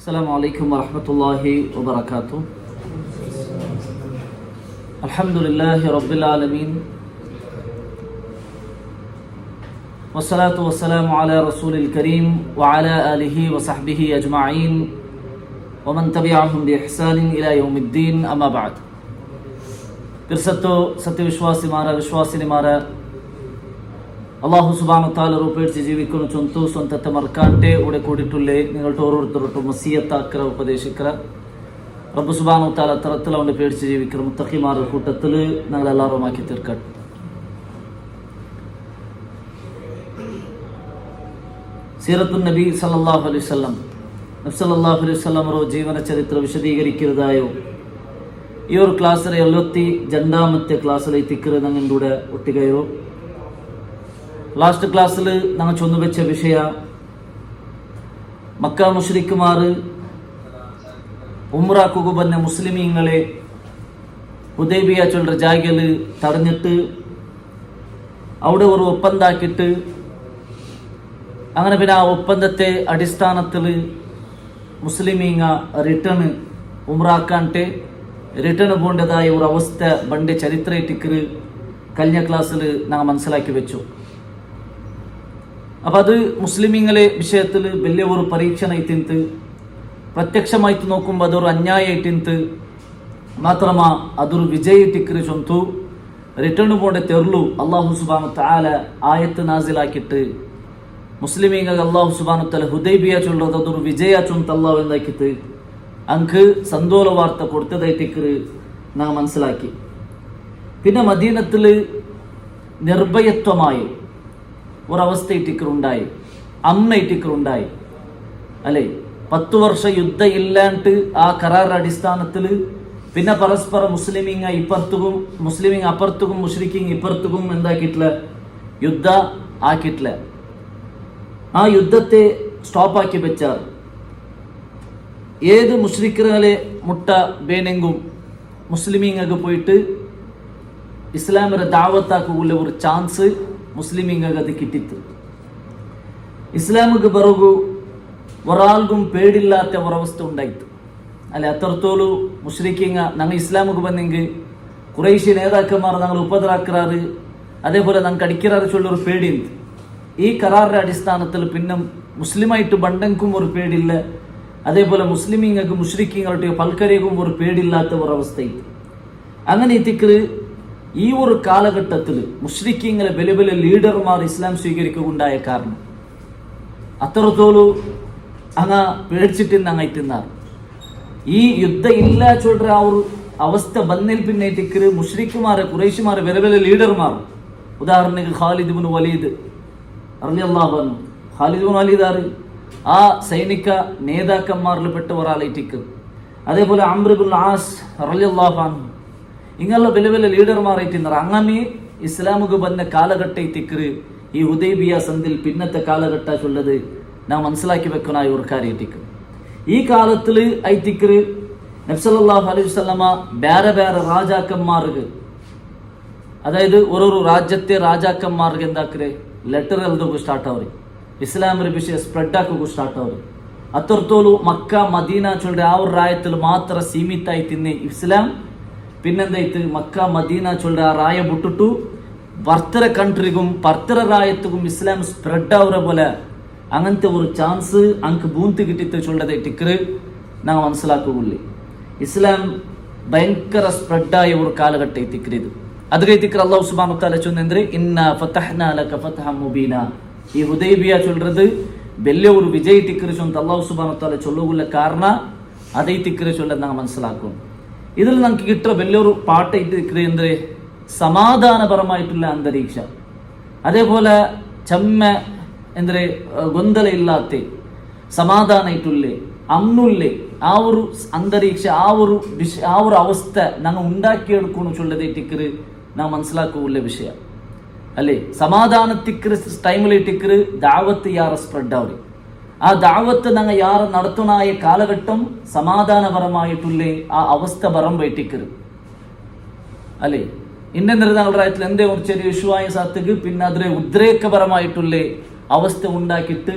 السلام عليكم ورحمة الله وبركاته. الحمد لله رب العالمين والصلاة والسلام على رسول الكريم وعلى آله وصحبه أجمعين ومن تبعهم بإحسان إلى يوم الدين. أما بعد. വിശ്വാസിനിമാരെ അള്ളാഹു സുബ്ഹാനഹു തആല ರೂಪೇಡಿಸಿ ಜೀವಿಕೊಂಡು ಚೊಂತು ಸ್ವಂತ ಮರ್ಕಾಂಟೆ ಉಡೆ ಕೂಡಿಟ್ಟುಳ್ಳೆ ನಿങ്ങളുടെ ഓരോരുത്തരോട്ടും വസിയത്താക്കറ ഉപദേശിക്കറ റബ്ബ് സുബ്ഹാനഹു തആല തരത്തിൽ അവനെ പേടിച്ച് ജീവിക്കറ മുത്തഖിമാരുടെ കൂട്ടത്തിൽ ഞങ്ങളെല്ലാവരും ആക്കി തീർക്കട്ടെ. സീറത്തുൻ നബി സല്ലല്ലാഹു അലൈഹി വസല്ലം നബി സല്ലല്ലാഹു അലൈഹി വസല്ലം ಅವರ ಜೀವನ ಚರಿತ್ರ ವಿಶದೀകരിക്കുന്നതായോ ഈ ഒരു ക്ലാസ്സിലെ 72ാമത്തെ ക്ലാസ്സിലെ തിക്കറ് ഞങ്ങളുടെ കൂടെ ഒട്ടികയോ. ലാസ്റ്റ് ക്ലാസ്സിൽ ഞങ്ങൾ ചൊന്നുവെച്ച വിഷയ മക്ക മുശ്രിക്കുമാർ ഉംറാക്കു ಬಂದ മുസ്ലിമീങ്ങളെ ഹുദൈബിയ ചൊല്ലുന്ന ജാഗയിൽ തടഞ്ഞിട്ട് അവിടെ ഒരു ഒപ്പന്ദം ആക്കിയിട്ട് അങ്ങനെ പിന്നെ ആ ഒപ്പന്ദത്തെ അടിസ്ഥാനത്തിൽ മുസ്ലിമീങ്ങ റിട്ടേൺ ഉംറാക്കാൻട്ട് റിട്ടേൺ പോകേണ്ടതായ ഒരു അവസ്ഥ ബണ്ട് ചരിത്ര ടിക്കറ് കഴിഞ്ഞ ക്ലാസ്സിൽ ഞങ്ങൾ മനസ്സിലാക്കി വെച്ചു. അപ്പം അത് മുസ്ലിമീങ്ങളെ വിഷയത്തിൽ വലിയ ഒരു പരീക്ഷണായിട്ടിന്ത് പ്രത്യക്ഷമായിട്ട് നോക്കുമ്പോൾ അതൊരു അന്യായമായിട്ടിന്ത് മാത്രമാ അതൊരു വിജയ ടിക്കറ് ചൊന്തു റിട്ടേൺ പോകേണ്ട തെർലു അള്ളാഹു സുബ്ഹാനഹു തആല ആയത്ത് നാസിലാക്കിയിട്ട് മുസ്ലിമീങ്ങൾക്ക് അള്ളാഹു സുബ്ഹാനഹു തആല ഹുദൈബിയ ചൊല്ലുന്നത് അതൊരു വിജയ ചൊന്ത് അള്ളാഹു എന്താക്കിയിട്ട് അങ്ക് സന്തോഷ വാർത്ത കൊടുത്തതായി ടിക്കറ് നാം മനസ്സിലാക്കി. പിന്നെ മദീനത്തിൽ നിർഭയത്വമായി ഒരവസ്ഥ ടിക്കറുണ്ടായി, അമ്മ ടിക്കറുണ്ടായി അല്ലേ. 10 വർഷം യുദ്ധം ഇല്ലാണ്ട് ആ കരാർ അടിസ്ഥാനത്തിൽ പിന്നെ പരസ്പരം മുസ്ലിമിങ് ഇപ്പുറത്തും മുസ്ലിമിങ് അപ്പുറത്തും മുശ്രിക്കിങ് ഇപ്പുറത്തും എന്താക്കിയിട്ടില്ല, യുദ്ധ ആക്കിയിട്ടില്ല. ആ യുദ്ധത്തെ സ്റ്റോപ്പാക്കി വെച്ചാൽ ഏത് മുശ്രിക്കുകളെ മുട്ട ಬೇನೆಂಗು മുസ്ലിമീങ്ങൾക്ക് പോയിട്ട് ഇസ്ലാമിനെ ദാവത്താക്കുള്ള ഒരു ചാൻസ് മുസ്ലിമീങ്ങൾക്ക് അത് കിട്ടിತ್ತು. ഇസ്ലാമിಗೆ ಬರೋಗು ഒരാൾക്കും പേടില്ലാത്ത ഒരവസ്ഥ ഉണ്ടായിತ್ತು അല്ലെ. അത്രത്തോളു മുശ്രിക്കിങ്ങ ഞങ്ങൾ ഇസ്ലാമിಗೆ ಬಂದೆಂಗೆ കുറേശ്ശി നേതാക്കന്മാർ ഞങ്ങൾ ഉപദ്രാക്കാറ്, അതേപോലെ ഞങ്ങൾക്ക് അടിക്കാറ് ചൊല്ലൊരു പേടിയുണ്ട്. ഈ കരാറിന്റെ അടിസ്ഥാനത്തിൽ പിന്നെ മുസ്ലിമായിട്ട് ബണ്ടെങ്കും ഒരു പേടില്ല, അതേപോലെ മുസ്ലിമീങ്ങൾക്ക് മുശ്രിക്കീങ്ങളുടെ പൽക്കരേക്കും ഒരു പേടില്ലാത്ത ഒരവസ്ഥയിൽ. അങ്ങനെ എത്തിക്കറ് ഈ ഒരു കാലഘട്ടത്തിൽ മുശ്രിക്കീങ്ങളെ വലിയ വലിയ ലീഡർമാർ ഇസ്ലാം സ്വീകരിക്കുകയുണ്ടായ കാരണം അത്രത്തോളു അങ്ങ പേടിച്ചിട്ട് അങ്ങ് ഈ യുദ്ധം ഇല്ല ചൊല്ലുற ആ ഒരു അവസ്ഥ ಬಂದಿൽ പിന്നെ എത്തിക്കറ് മുശ്രിക്കുമാരെ ഖുറൈശിമാരെ വലിയ വലിയ ലീഡർമാർ, ഉദാഹരണത്തിന് ഖാലിദ് ഇബ്നു വലീദ് റളിയല്ലാഹു അൻഹു. ഖാലിദ് ഇബ്നു വലീദ് ആര്? ആ സൈനിക നേതാക്കന്മാരിൽ പെട്ട ഒരാളായിട്ടിക്ക്. അതേപോലെ അംർ ഇബ്നുൽ ആസ് റളിയല്ലാഹു അൻഹു. ഇങ്ങനെയുള്ള വലിയ വലിയ ലീഡർമാരായിട്ട് അങ്ങനെ ഇസ്ലാമുക്ക് ಬಂದ കാലഘട്ട ഇത്തിക്കറ് ഈ ഹുദൈബിയ സന്ധിൽ പിന്നത്തെ കാലഘട്ട ചൊല്ലത് നാം മനസ്സിലാക്കി വെക്കുന്ന ഒരു കാര്യത്തിക്ക്. ഈ കാലത്തിൽ ഐത്തിക്കറ് നബി സല്ലല്ലാഹു അലൈഹി വസല്ലമ ಬೇರೆ ಬೇರೆ ರಾಜಾക്കന്മാർക്ക്, അതായത് ഓരോ രാജ്യത്തെ രാജാക്കന്മാർക്ക് എന്താക്കರೆ ലെറ്റർ എഴുതുക സ്റ്റാർട്ട് ആവറി, ഇസ്ലാമിന്റെ വിഷയ സ്പ്രെഡ് ആക്കുക സ്റ്റാർട്ട് ആവറി. അത്രത്തോളു മക്ക മദീന ചൊല്ലുന്ന ആ ഒരു രായത്തിൽ മാത്രം സീമിതായി തിന്നെ ഇസ്ലാം. പിന്നെന്തായിട്ട് മക്ക മദീന ചൊല്ലുന്ന ആ രായ ಬಿಟ್ಟಿಟ್ಟು പർത്തര കൺട്രിക്കും പർത്തര രായത്തുക്കും ഇസ്ലാം സ്പ്രെഡ് ആവുற പോലെ അങ്ങനത്തെ ഒരു ചാൻസ് അങ്ക് ബൂന്ത് കിട്ടിത്ത് ചൊല്ലതെ ടിക്കറ് നാം മനസ്സിലാക്കുകയുള്ളൂ. ഇസ്ലാം ഭയങ്കര സ്പ്രെഡായ ഒരു കാലഘട്ട എത്തിക്കറ് ഇത്. അത് കഴിത്തിക്കറ് അല്ലാഹു സുബ്ഹാനഹു തആല ചൊന്നെಂದ್ರೆ ഇന്നാ ഫതഹ്നാ ലക ഫതഹൻ മുബീന. ഈ ഹുദൈബിയ ചൊല്ലുന്നത് വലിയ ഒരു വിജയ ടിക്കറ് ചൊന്ത് അല്ലാഹു സുബ്ഹാനഹു തആല ചൊല്ലുകയുള്ള കാരണ അതേ ടിക്കറ് ചൊല്ലത് നാം മനസ്സിലാക്കും. ഇതിൽ നമുക്ക് കിട്ടുന്ന വലിയൊരു പാട്ട് ടിക്കറ് ಅಂದ್ರೆ സമാധാനപരമായിട്ടുള്ള അന്തരീക്ഷം, അതേപോലെ ചമ്മ ಅಂದ್ರೆ ಗೊಂದಲ ಇಲ್ಲತ್ತೆ ಸಮಾಧಾನ ಇಟ್ಟುಳ್ಳೆ ಅಮ್ನುಳ್ಳೆ ಆ ഒരു അന്തരീക്ഷ ആ ഒരു അവസ്ഥ ഞങ്ങൾ ഉണ്ടാക്കിയെടുക്കുന്നു ചൊല്ലതേ ടിക്കറ് നാം മനസ്സിലാക്കുള്ള വിഷയം അല്ലേ. സമാധാന ടിക്കറ് ടൈമിലെ ടിക്കറ് ദാവത്ത് യാറ സ്പ്രെഡ് ആവറി. ആ ദാവത്ത് ഞങ്ങൾ യാറ നടത്തുന്നായ കാലഘട്ടം സമാധാനപരമായിട്ടുള്ള ആ അവസ്ഥ ബറമ്പൈ ടിക്കറ് അല്ലേ. ಇನ್ನೊಂದರ ഞങ്ങളുടെ എന്തേ ഒരു ചെറിയ ഇഷ്യൂ ആയ സാത്തക്ക് പിന്നെ അതിലെ ഉദ്രേകപരമായിട്ടുള്ള അവസ്ഥ ഉണ്ടാക്കിയിട്ട്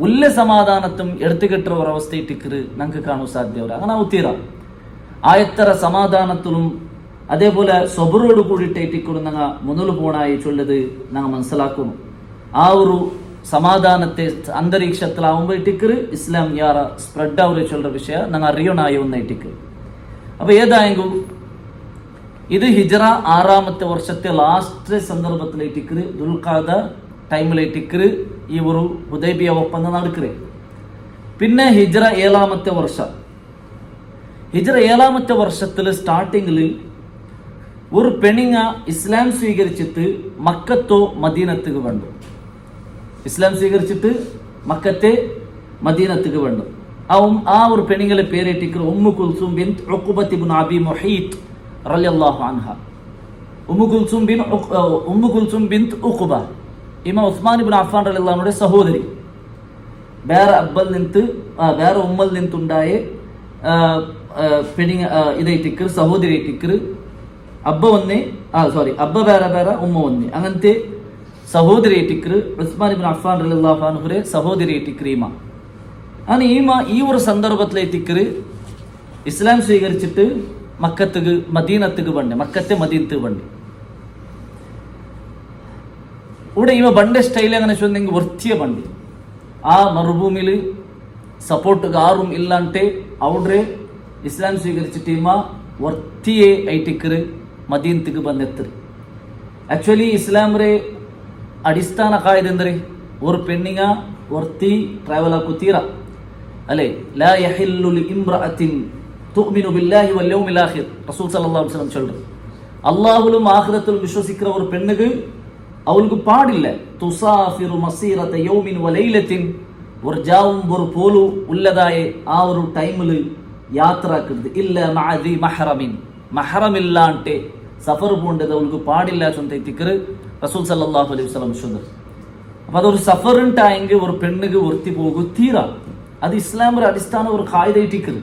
ഉല്ല സമാധാനത്തും എടുത്തുകെട്ടുന്ന ഒരവസ്ഥയിട്ടിക്കറ് ഞങ്ങൾക്ക് കാണാൻ സാധ്യവര അങ്ങനെ ഒത്തീര ആയത്തര സമാധാനത്തിലും അതേപോലെ സബറോട് കൂടിയിട്ടിക്കൊണ്ട് ഞങ്ങൾ മുന്നോട്ട് പോകണായി ചൊല്ലത് ഞങ്ങൾ മനസ്സിലാക്കുന്നു. ആ ഒരു സമാധാനത്തെ അന്തരീക്ഷത്തിലാവുമ്പോൾ ഇട്ടിക്കറ് ഇസ്ലാം യാറ സ്പ്രെഡ് ആവുക ചൊല്ലുന്ന വിഷയ ഞങ്ങൾ അറിയണായി ഒന്നിട്ടിക്ക്. അപ്പൊ ഏതായെങ്കിലും ഇത് ഹിജ്റ 6ാമത്തെ വർഷത്തെ ലാസ്റ്റ് സന്ദർഭത്തിലേറ്റിക്കറ് ദുൽഖഅദ ടൈമിലേറ്റിക്കറ് ഈ ഒരു ഹുദൈബിയ ഒപ്പന്തം നടക്കറ്. പിന്നെ ഹിജ്റ 7ാമത്തെ വർഷം, ഹിജ്റ 7ാമത്തെ വർഷത്തിൽ സ്റ്റാർട്ടിങ്ങിൽ ഒരു പെണ്ണിങ്ങ ഇസ്ലാം സ്വീകരിച്ചിട്ട് മക്കത്തോ മദീനത്തുക്ക് വേണ്ടു. ഇസ്ലാം സ്വീകരിച്ചിട്ട് മക്കത്തെ മദീനത്തുക്ക് വേണ്ടു. ആ ഒരു പെണ്ണിങ്ങളെ പേരേറ്റിക്കറ് ഉമ്മു കുൽസും ബിൻത് ഉഖ്ബത്ത് ഇബ്നു അബി മുഹീത്ത് റളിയല്ലാഹു അൻഹ. ഉമ്മു കുൽസും ബിൻത് ഉഖ്ബ ഇമാം ഉസ്മാൻ ഇബ്നു അഫ്ഫാൻ റളിയല്ലാഹു അൻഹുടെ സഹോദരി. വേറെ ഉമ്മൽ നിന്നുണ്ടായ പെണ്ണിങ്ങ ഇതേറ്റിക്കറ് സഹോദരി ഏറ്റിക്കറ് അബ്ബ ಬೇರೆ ಉಮ್ಮ ಒಂದೇ അങ്ങനത്തെ സഹോദരി ഏറ്റിക്കറ് ഉസ്മാൻ ഇബ്നു അഫ്ഫാൻ റളിയല്ലാഹു അൻഹുരെ സഹോദരി ഏറ്റിക്കറ് ഈമ. അങ്ങനെ ഈ ഒരു സന്ദർഭത്തിലേറ്റിക്കറ് ഇസ്ലാം സ്വീകരിച്ചിട്ട് മദീനത്തുക്ക് ബണ്ട്, മക്കത്തെ മദീനത്ത് ബണ്ട്. ഇവിടെ ഈമ ബണ്ട് സ്റ്റൈൽ അങ്ങനെ ചൊന്നെങ്കിൽ വർത്തിയ ബണ്ട്. ആ മറുഭൂമിയിൽ സപ്പോർട്ടുക ആറും ഇല്ലാണ്ട് അവിടെ ഇസ്ലാം സ്വീകരിച്ചിട്ട് ഈമ വർത്തിയെ ഐറ്റിക്കറ് ಮದೀನತಿಗೆ ಬಂದೆತ್ತರು. ಆಕ್ಚುಲಿ ಇಸ್ಲಾಮ್ರೆ ಅಡಿಸ್ಥಾನ ಕಾಯ್ದೆ ಅಂದರೆ ஒரு பெண்ணிங்க ஒருத்தி டிராவல் ஆக்குத்தீரா ಅಲ್ಲೇ ಲಾ ಯಹಿಲ್ಲು ಲಿ ಇಮ್ರಅತಿನ್ ತುಮಿನು ಬಿಲ್ಲಾಹಿ ವಲ್ ಯೌಮಿಲ್ ಆಖಿರ್ ரசூல் ஸல்லல்லாஹு அலைஹி வஸல்லம் சொல்றார். அல்லாஹ்விலும் ஆகிரத்திலும் விசுவசிக்கிற ஒரு பெண்ணுக்கு அவளுக்கு பாடில்லை துசாஃபிரு மசீரத யௌமின் வ லைலத்தின் ஒரு ஜாவும் ஒரு போலு உள்ளதாய ಆ ஒரு ಟೈಮಲ್ಲಿ ಯಾತ್ರಾಕದ್ದು ಇಲ್ಲ ಮಅದಿ ಮಹರಮಿನ್ ಮಹರಮ್ ಇಲ್ಲ ಅಂಟೆ ಸಫರ್ പോണ്ടത് അവൾക്ക് പാടില്ല ചൊന്തൈത്തിക്കറ് റസൂൽ സല്ലല്ലാഹു അലൈഹി വസല്ലം ചൊല്ലുന്നത്. അപ്പൊ അതൊരു സഫർ ഉണ്ടായെങ്കിൽ ഒരു പെണ്ണുക്ക് വൃത്തി പോകും തീരാ. അത് ഇസ്ലാമിന്റെ അടിസ്ഥാന ഒരു കായികയിട്ടിക്കറ്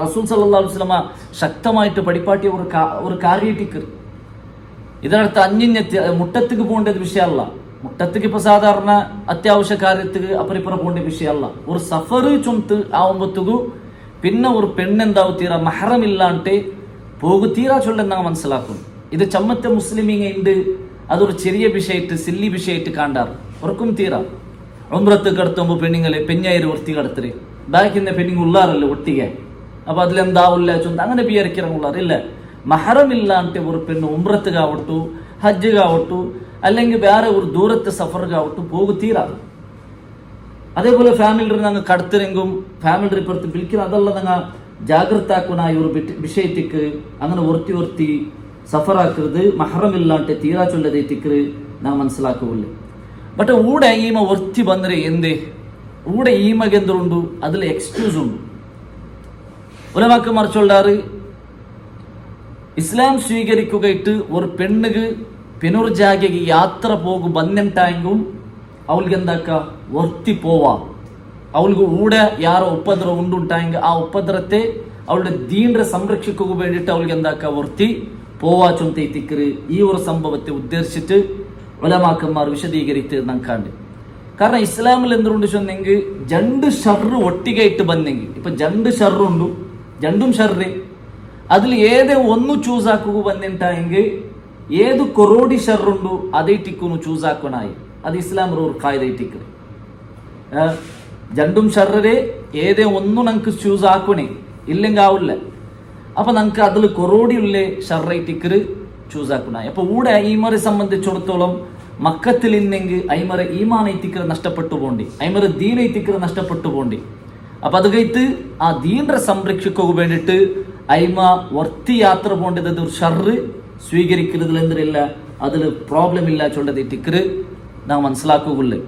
റസൂൽ സല്ലല്ലാഹു അലൈഹി വസല്ലം ശക്തമായിട്ട് പഠിപ്പാട്ടിയ ഒരു കാര്യയിട്ടിക്കറ്. ഇതിനടുത്ത് മുട്ടത്തേക്ക് പോകേണ്ടത് വിഷയമല്ല. മുട്ടത്തേക്ക് ഇപ്പൊ സാധാരണ അത്യാവശ്യ കാര്യത്തിക്ക് അപ്പറിപ്പുറ പോകേണ്ട വിഷയമല്ല. ഒരു സഫർ ചൊന്ത് ആവുമ്പത്തേക്കു പിന്നെ ഒരു പെണ്ണെന്താവും തീരാ മഹറം ഇല്ലാണ്ട് പോകു തീരാ ചൊല്ലെന്നാ മനസ്സിലാക്കും. ഇത് ചമ്മത്തെ മുസ്ലിമീങ്ങ ഉണ്ട്. അതൊരു ചെറിയ വിഷയമായിട്ട് സില്ലി വിഷയമായിട്ട് കാണാറ് ഉറക്കും തീരാ. ഉംറത്ത് കടത്തുമ്പോൾ പെണ്ണുങ്ങളെ പെഞ്ഞായിരം വൃത്തി കടത്തര് ബാക്കിന്റെ പെണ്ണിങ് ഉള്ളാറല്ലോ ഒട്ടിಗೆ. അപ്പൊ അതിലെന്താവില്ല ചൊന്ത് അങ്ങനെ വിചാരിക്കാറുള്ളാറ് ഇല്ല. മഹറം ഇല്ലാണ്ട് ഒരു പെണ്ണ് ഉംറത്തുകാവട്ടു ഹജ്ജുകാവട്ടു അല്ലെങ്കിൽ വേറെ ഒരു ദൂരത്തെ സഫറുകാവട്ടു പോകു തീരാ. അതേപോലെ ഫാമിലി ഞങ്ങൾ കടത്തിരെങ്കും ഫാമിലി ഇപ്പുറത്ത് വിളിക്കുന്ന അതല്ല ഞങ്ങൾ ജാഗ്രത ആക്കുന്ന ഒരു വിഷയത്തിക്ക് അങ്ങനെ ഒർത്തി സഫറാക്കുന്നത് മഹറം ഇല്ലാണ്ട് തീരാ ചൊല്ലതേറ്റിക്ക് നാം മനസ്സിലാക്കുന്നില്ല. ബട്ട് ഊടെ ഈമ ഒർത്തി ಬಂದ್ರೆ എന്തേ ഊടെ ഈമಗೆ എന്തുണ്ട് അതിൽ എക്സ്ക്യൂസ് ഉണ്ട്. ഉലമാക്കന്മാർ ചൊല്ലാറ് ഇസ്ലാം സ്വീകരിക്കുകയിട്ട് ഒരു പെണ്ണുക്ക് പിന്നൊരു യാത്ര പോകും ബന്നിട്ടായെങ്കും അവൾക്ക് എന്താക്ക ഒർത്തി പോവാ. അവൾക്ക് ഊടെ യാറോ ഉപ്പദ്രവം ഉണ്ടുണ്ടായെങ്കിൽ ആ ഉപ്പദ്രത്തെ അവളുടെ ദീന്റെ സംരക്ഷിക്കുക വേണ്ടിയിട്ട് അവൾക്ക് എന്താക്ക ഒർത്തി പോവാ ചൊന്തൈത്തിക്കറ്. ഈ ഒരു സംഭവത്തെ ഉദ്ദേശിച്ചിട്ട് ഉലമാക്കന്മാർ വിശദീകരിച്ച് നമുക്കാണ്ട്. കാരണം ഇസ്ലാമിൽ എന്തുകൊണ്ട് ചൊന്നെങ്കിൽ രണ്ട് ഷർറ് ഒട്ടികയിട്ട് ബന്നെങ്കിൽ ഇപ്പൊ രണ്ട് ഷർറുണ്ടു രണ്ടും ഷർറ് അതിൽ ഏതേ ഒന്ന് ചൂസ് ആക്കുക ബന്നിട്ടായെങ്കിൽ ഏത് കൊറോടി ഷർറുണ്ടു അതേറ്റിക്കുന്നു ചൂസ് ആക്കണായി. അത് ഇസ്ലാമിൽ ഒരു കായികയിട്ടിക്കറ്. രണ്ടും ഷർറെ ഏതേ ഒന്നും നമുക്ക് ചൂസ് ആക്കണേ ഇല്ലെങ്കിൽ ആവില്ല. അപ്പൊ നമുക്ക് അതിൽ കൊറോടിയുള്ള ഷർറൈറ്റിക്കറ് ചൂസ് ആക്കണായി. അപ്പൊ ഊടെ ഈമറെ സംബന്ധിച്ചിടത്തോളം മക്കത്തിൽ ഇന്നെങ്കിൽ ഐമറെ ഈമാനൈത്തിക്കറ് നഷ്ടപ്പെട്ടു പോണ്ടി, ഐമറെ ദീനൈത്തിക്കറ് നഷ്ടപ്പെട്ടു പോണ്ടി. അപ്പൊ അത് കഴിത്ത് ആ ദീനെ സംരക്ഷിക്കുക വേണ്ടിയിട്ട് ഐമ വർത്തി യാത്ര പോണ്ടത് ഒരു ഷർറ് സ്വീകരിക്കുന്നതിൽ എന്തില്ല അതിൽ പ്രോബ്ലം ഇല്ല ചൊല്ലതേറ്റിക്കറ് നാം മനസ്സിലാക്കുകയുള്ളു.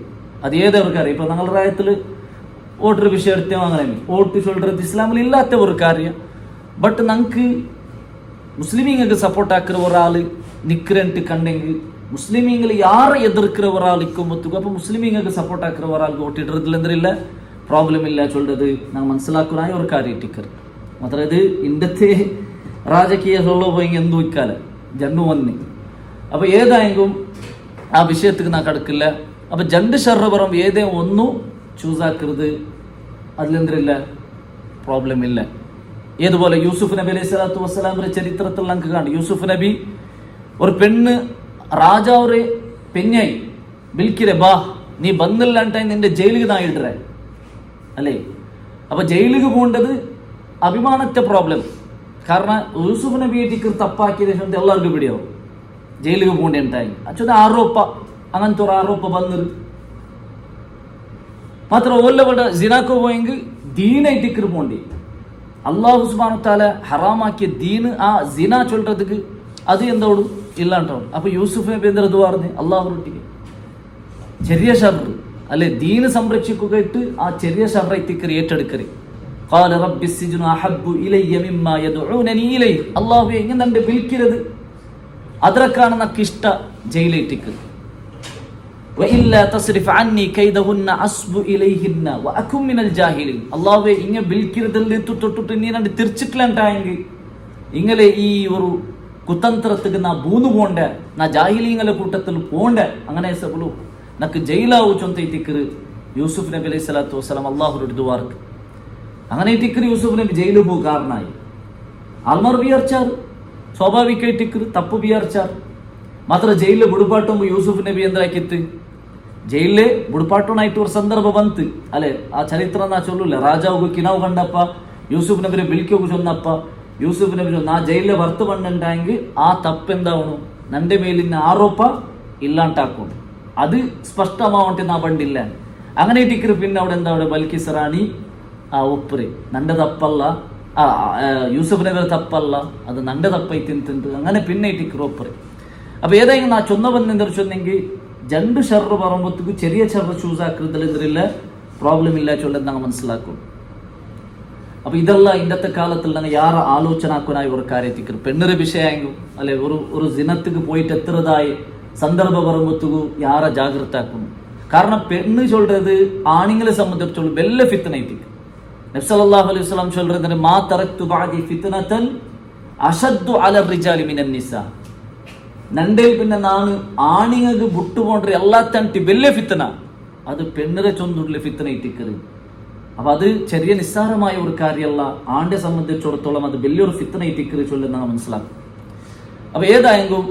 അത് ഏതൊരു കാര്യം ഇപ്പൊ ഞങ്ങളുടെ പ്രായത്തിൽ വോട്ടൊരു വിഷയം എടുത്തോ അങ്ങനെ വോട്ട് ചൊല്ലുന്നത് ഇസ്ലാമിൽ ഇല്ലാത്ത ഒരു കാര്യം. ബട്ട് നമുക്ക് മുസ്ലിമീങ്ങൾക്ക് സപ്പോർട്ട് ആക്കുന്ന ഒരാള് നിൽക്കരണ്ട് കണ്ടെങ്കിൽ മുസ്ലിമീങ്ങൾ യാറെ എതിർക്കുന്ന ഒരാൾ നിൽക്കുമ്പോഴത്തേക്കും അപ്പൊ മുസ്ലിമീങ്ങൾക്ക് സപ്പോർട്ട് ആക്കുന്ന ഒരാൾക്ക് വോട്ട് ഇടുന്നതിൽ എന്തില്ല പ്രോബ്ലം ഇല്ല ചൊല്ലത് നാം മനസ്സിലാക്കുന്ന ഒരു കാര്യം ഇട്ടിക്കറ്. മാത്രം ഇത് ഇന്നത്തെ രാജകീയ സൊല്ലോ പോയി എന്തു വയ്ക്കാല ജണ്ണു വന്നി. അപ്പൊ ഏതായെങ്കിലും ആ വിഷയത്തിക്ക് നാ കടക്കില്ല. അപ്പൊ രണ്ട് ഷർറ് പറയും ഏതേ ഒന്നു ചൂസ് ആക്കരുത്, അതിലെന്തില്ല പ്രോബ്ലം ഇല്ല. ഏതുപോലെ യൂസുഫ് നബി അലൈഹി സ്വലാത്തു വസ്സലാമിന്റെ ചരിത്രത്തിൽ നമുക്ക് കാണും. യൂസുഫ് നബി ഒരു പെണ്ണ് രാജാവരെ പെഞ്ഞായി വിളിക്കിരെ, ബാ നീ ಬಂದಿಲ್ಲ ಅಂತ നിന്റെ ജയിലിಗೆ നാ ഇടറേ അല്ലേ. അപ്പൊ ജയിലിಗೆ പോകേണ്ടത് അഭിമാനത്തെ പ്രോബ്ലം. കാരണം യൂസുഫ് നബിയെ തപ്പാക്കിയ ശേഷം എല്ലാവർക്കും പിടിയാവും, ജയിലിಗೆ പോകേണ്ടി ഉണ്ടായി. അച്ഛൻ ആരോപ അങ്ങനത്തെ ഒരു ആരോപ വന്നത് മാത്ര ഓല്ലവിടെ ജിനാക്കോ പോയെങ്കിൽ ദീനായിട്ട് പോണ്ടി. അള്ളാഹു സുബ്ഹാനഹു തആല ഹറാമാക്കിയ ദീന് ആ ജിന ചൊല്ലறதுக்கு അത് എന്തോടും ഇല്ലാണ്ടാവും. അപ്പൊ യൂസുഫ് നബി എന്ത് പറഞ്ഞു, അള്ളാഹുറൊട്ടിക്ക് ചെറിയ ഷർറ് അല്ലെ ദീന് സംരക്ഷിക്കുകയിട്ട് ആ ചെറിയ ഷർറൈത്തിക്കറി ഏറ്റെടുക്കറി. ഖാല റബ്ബി സിജ്നു അഹബ്ബു ഇലയ്യ മിമ്മാ യദ്ഊനനി ഇലൈഹി. അല്ലാഹുവേ ഇങ്ങനെ എന്നെ വിളിക്കരുത്, അതിരക്കാണ് നമുക്ക് ഇഷ്ട ജയിലേറ്റിക്ക്. വഇല്ലാ തസ്രിഫ് അന്നി കൈദഹുന്ന അസ്ബു ഇലൈഹിന്ന വഅകും മിനൽ ജാഹിലിൻ. അല്ലാഹുവേ ഇങ്ങനെ വിളിക്കരുതല്ലേ തൊട്ടിട്ട് നീ രണ്ട് തിരിച്ചിട്ടില്ലാണ്ടായെങ്കിൽ ഇങ്ങനെ ഈ ഒരു കുതന്ത്രത്തിക്ക് നാ ബൂന്നു പോണ്ട, നാ ജാഹിലീങ്ങളെ കൂട്ടത്തിൽ പോണ്ട, അങ്ങനെ സബലു നക്ക് ജയിലാവു ചൊന്തൈത്തിക്കറ് യൂസുഫ് നബി അലൈഹി സ്വലാത്തു വസ്സലാം അള്ളാഹുരുടെ ദുആർക്ക്. അങ്ങനെ ഇത്തിക്കറ് യൂസുഫ് നബി ജയിലിൽ പോകും കാരണമായി. ആൾമാർ വിചാരിച്ചാർ സ്വാഭാവികമായിട്ടിക്കറ് തപ്പ് വിചാരിച്ചാർ. മാത്ര ജയിലിൽ ബുടുപാട്ടുമ്പോ യൂസുഫ് നബി എന്താക്കിത്ത് ജയിലിലെ ബുടുപാട്ടോണായിട്ട് ഒരു സന്ദർഭം ಬಂತು അല്ലെ. ആ ചരിത്രം നാ ചൊല്ലൂല. രാജാവ് കിനാവ് കണ്ടപ്പ യൂസുഫ് നബിനെ വിളിക്കുക ചൊന്നപ്പ യൂസുഫ് നബി ನಾ ಜೈಲಿಗೆ ಬರ್ತು ಬಂದಂಟಾಂಗಿ ಆ ತಪ್ಪೆಂದಾವನು ನಂಡೆ ಮೇಲಿನ ಆರೋಪ ഇല്ലാണ്ടാക്കും, അത് സ്പഷ്ടമാവട്ടെ നാ പണ്ടില്ല. അങ്ങനെ ഇട്ടിക്കറ് പിന്നെ അവിടെ എന്താ അവിടെ ബൽക്കിസ് റാണി ആ ഒപ്പറ് നന്റെ തപ്പല്ല, യൂസുഫ് നബിയുടെ തപ്പല്ല, അത് നന്റെ തപ്പായി തിന്തിണ്ട്. അങ്ങനെ പിന്നെ ഇട്ടിക്കറ് ഒപ്പറ്. അപ്പൊ ഏതായാലും നാ ചൊന്ന ಬಂದೆಂದ್ರೆ ചൊന്നെങ്കിൽ രണ്ട് ഷർറ് പറയുമ്പോഴത്തേക്ക് ചെറിയ ഷർറ് ചൂസ് ആക്കുന്നതിൽ എന്തില്ല പ്രോബ്ലം ഇല്ല ചൊല്ലത് ഞങ്ങൾ മനസ്സിലാക്കും. അപ്പൊ ഇതെല്ലാം ഇന്നത്തെ കാലത്തിൽ ഞങ്ങൾ യാറ ആലോചന ആക്കുനായി ഒരു കാര്യത്തിക്കറ് പെണ്ണൊരു വിഷയമെങ്കിൽ അല്ലെ ഒരു ദിനത്തിക്ക് പോയിട്ട് എത്രതായി സന്ദർഭം പറയുമ്പോഴത്തേക്ക് യാറ ജാഗ്രത ആക്കുന്നു. കാരണം പെണ്ണ് ചൊല്ലത് ആണുങ്ങളെ സംബന്ധിച്ചോളം വലിയ ഫിത്നൈത്തിക്ക്. നബി സല്ലല്ലാഹു അലൈഹി വസല്ലം ചൊല്ലത് മാ തറക്തു ബഅദി ഫിത്നതൻ അശദ്ദു അല റിജാലി മിനൻ നിസാ. നണ്ടയിൽ പിന്നെ നാണ് ആണിങ്ങൾക്ക് വിട്ടുപോണ്ട എല്ലാ തണ്ടി വലിയ ഫിത്തന അത് പെണ്ണിനെ ചൊന്നുള്ള ഫിത്തന ഇട്ടിക്കറ്. അപ്പൊ അത് ചെറിയ നിസ്സാരമായ ഒരു കാര്യമല്ല, ആണ്ടെ സംബന്ധിച്ചിടത്തോളം അത് വലിയൊരു ഫിത്തന ഇട്ടിക്കറ് ചൊല്ലുന്ന നാം മനസ്സിലാക്കും. അപ്പൊ ഏതായെങ്കിലും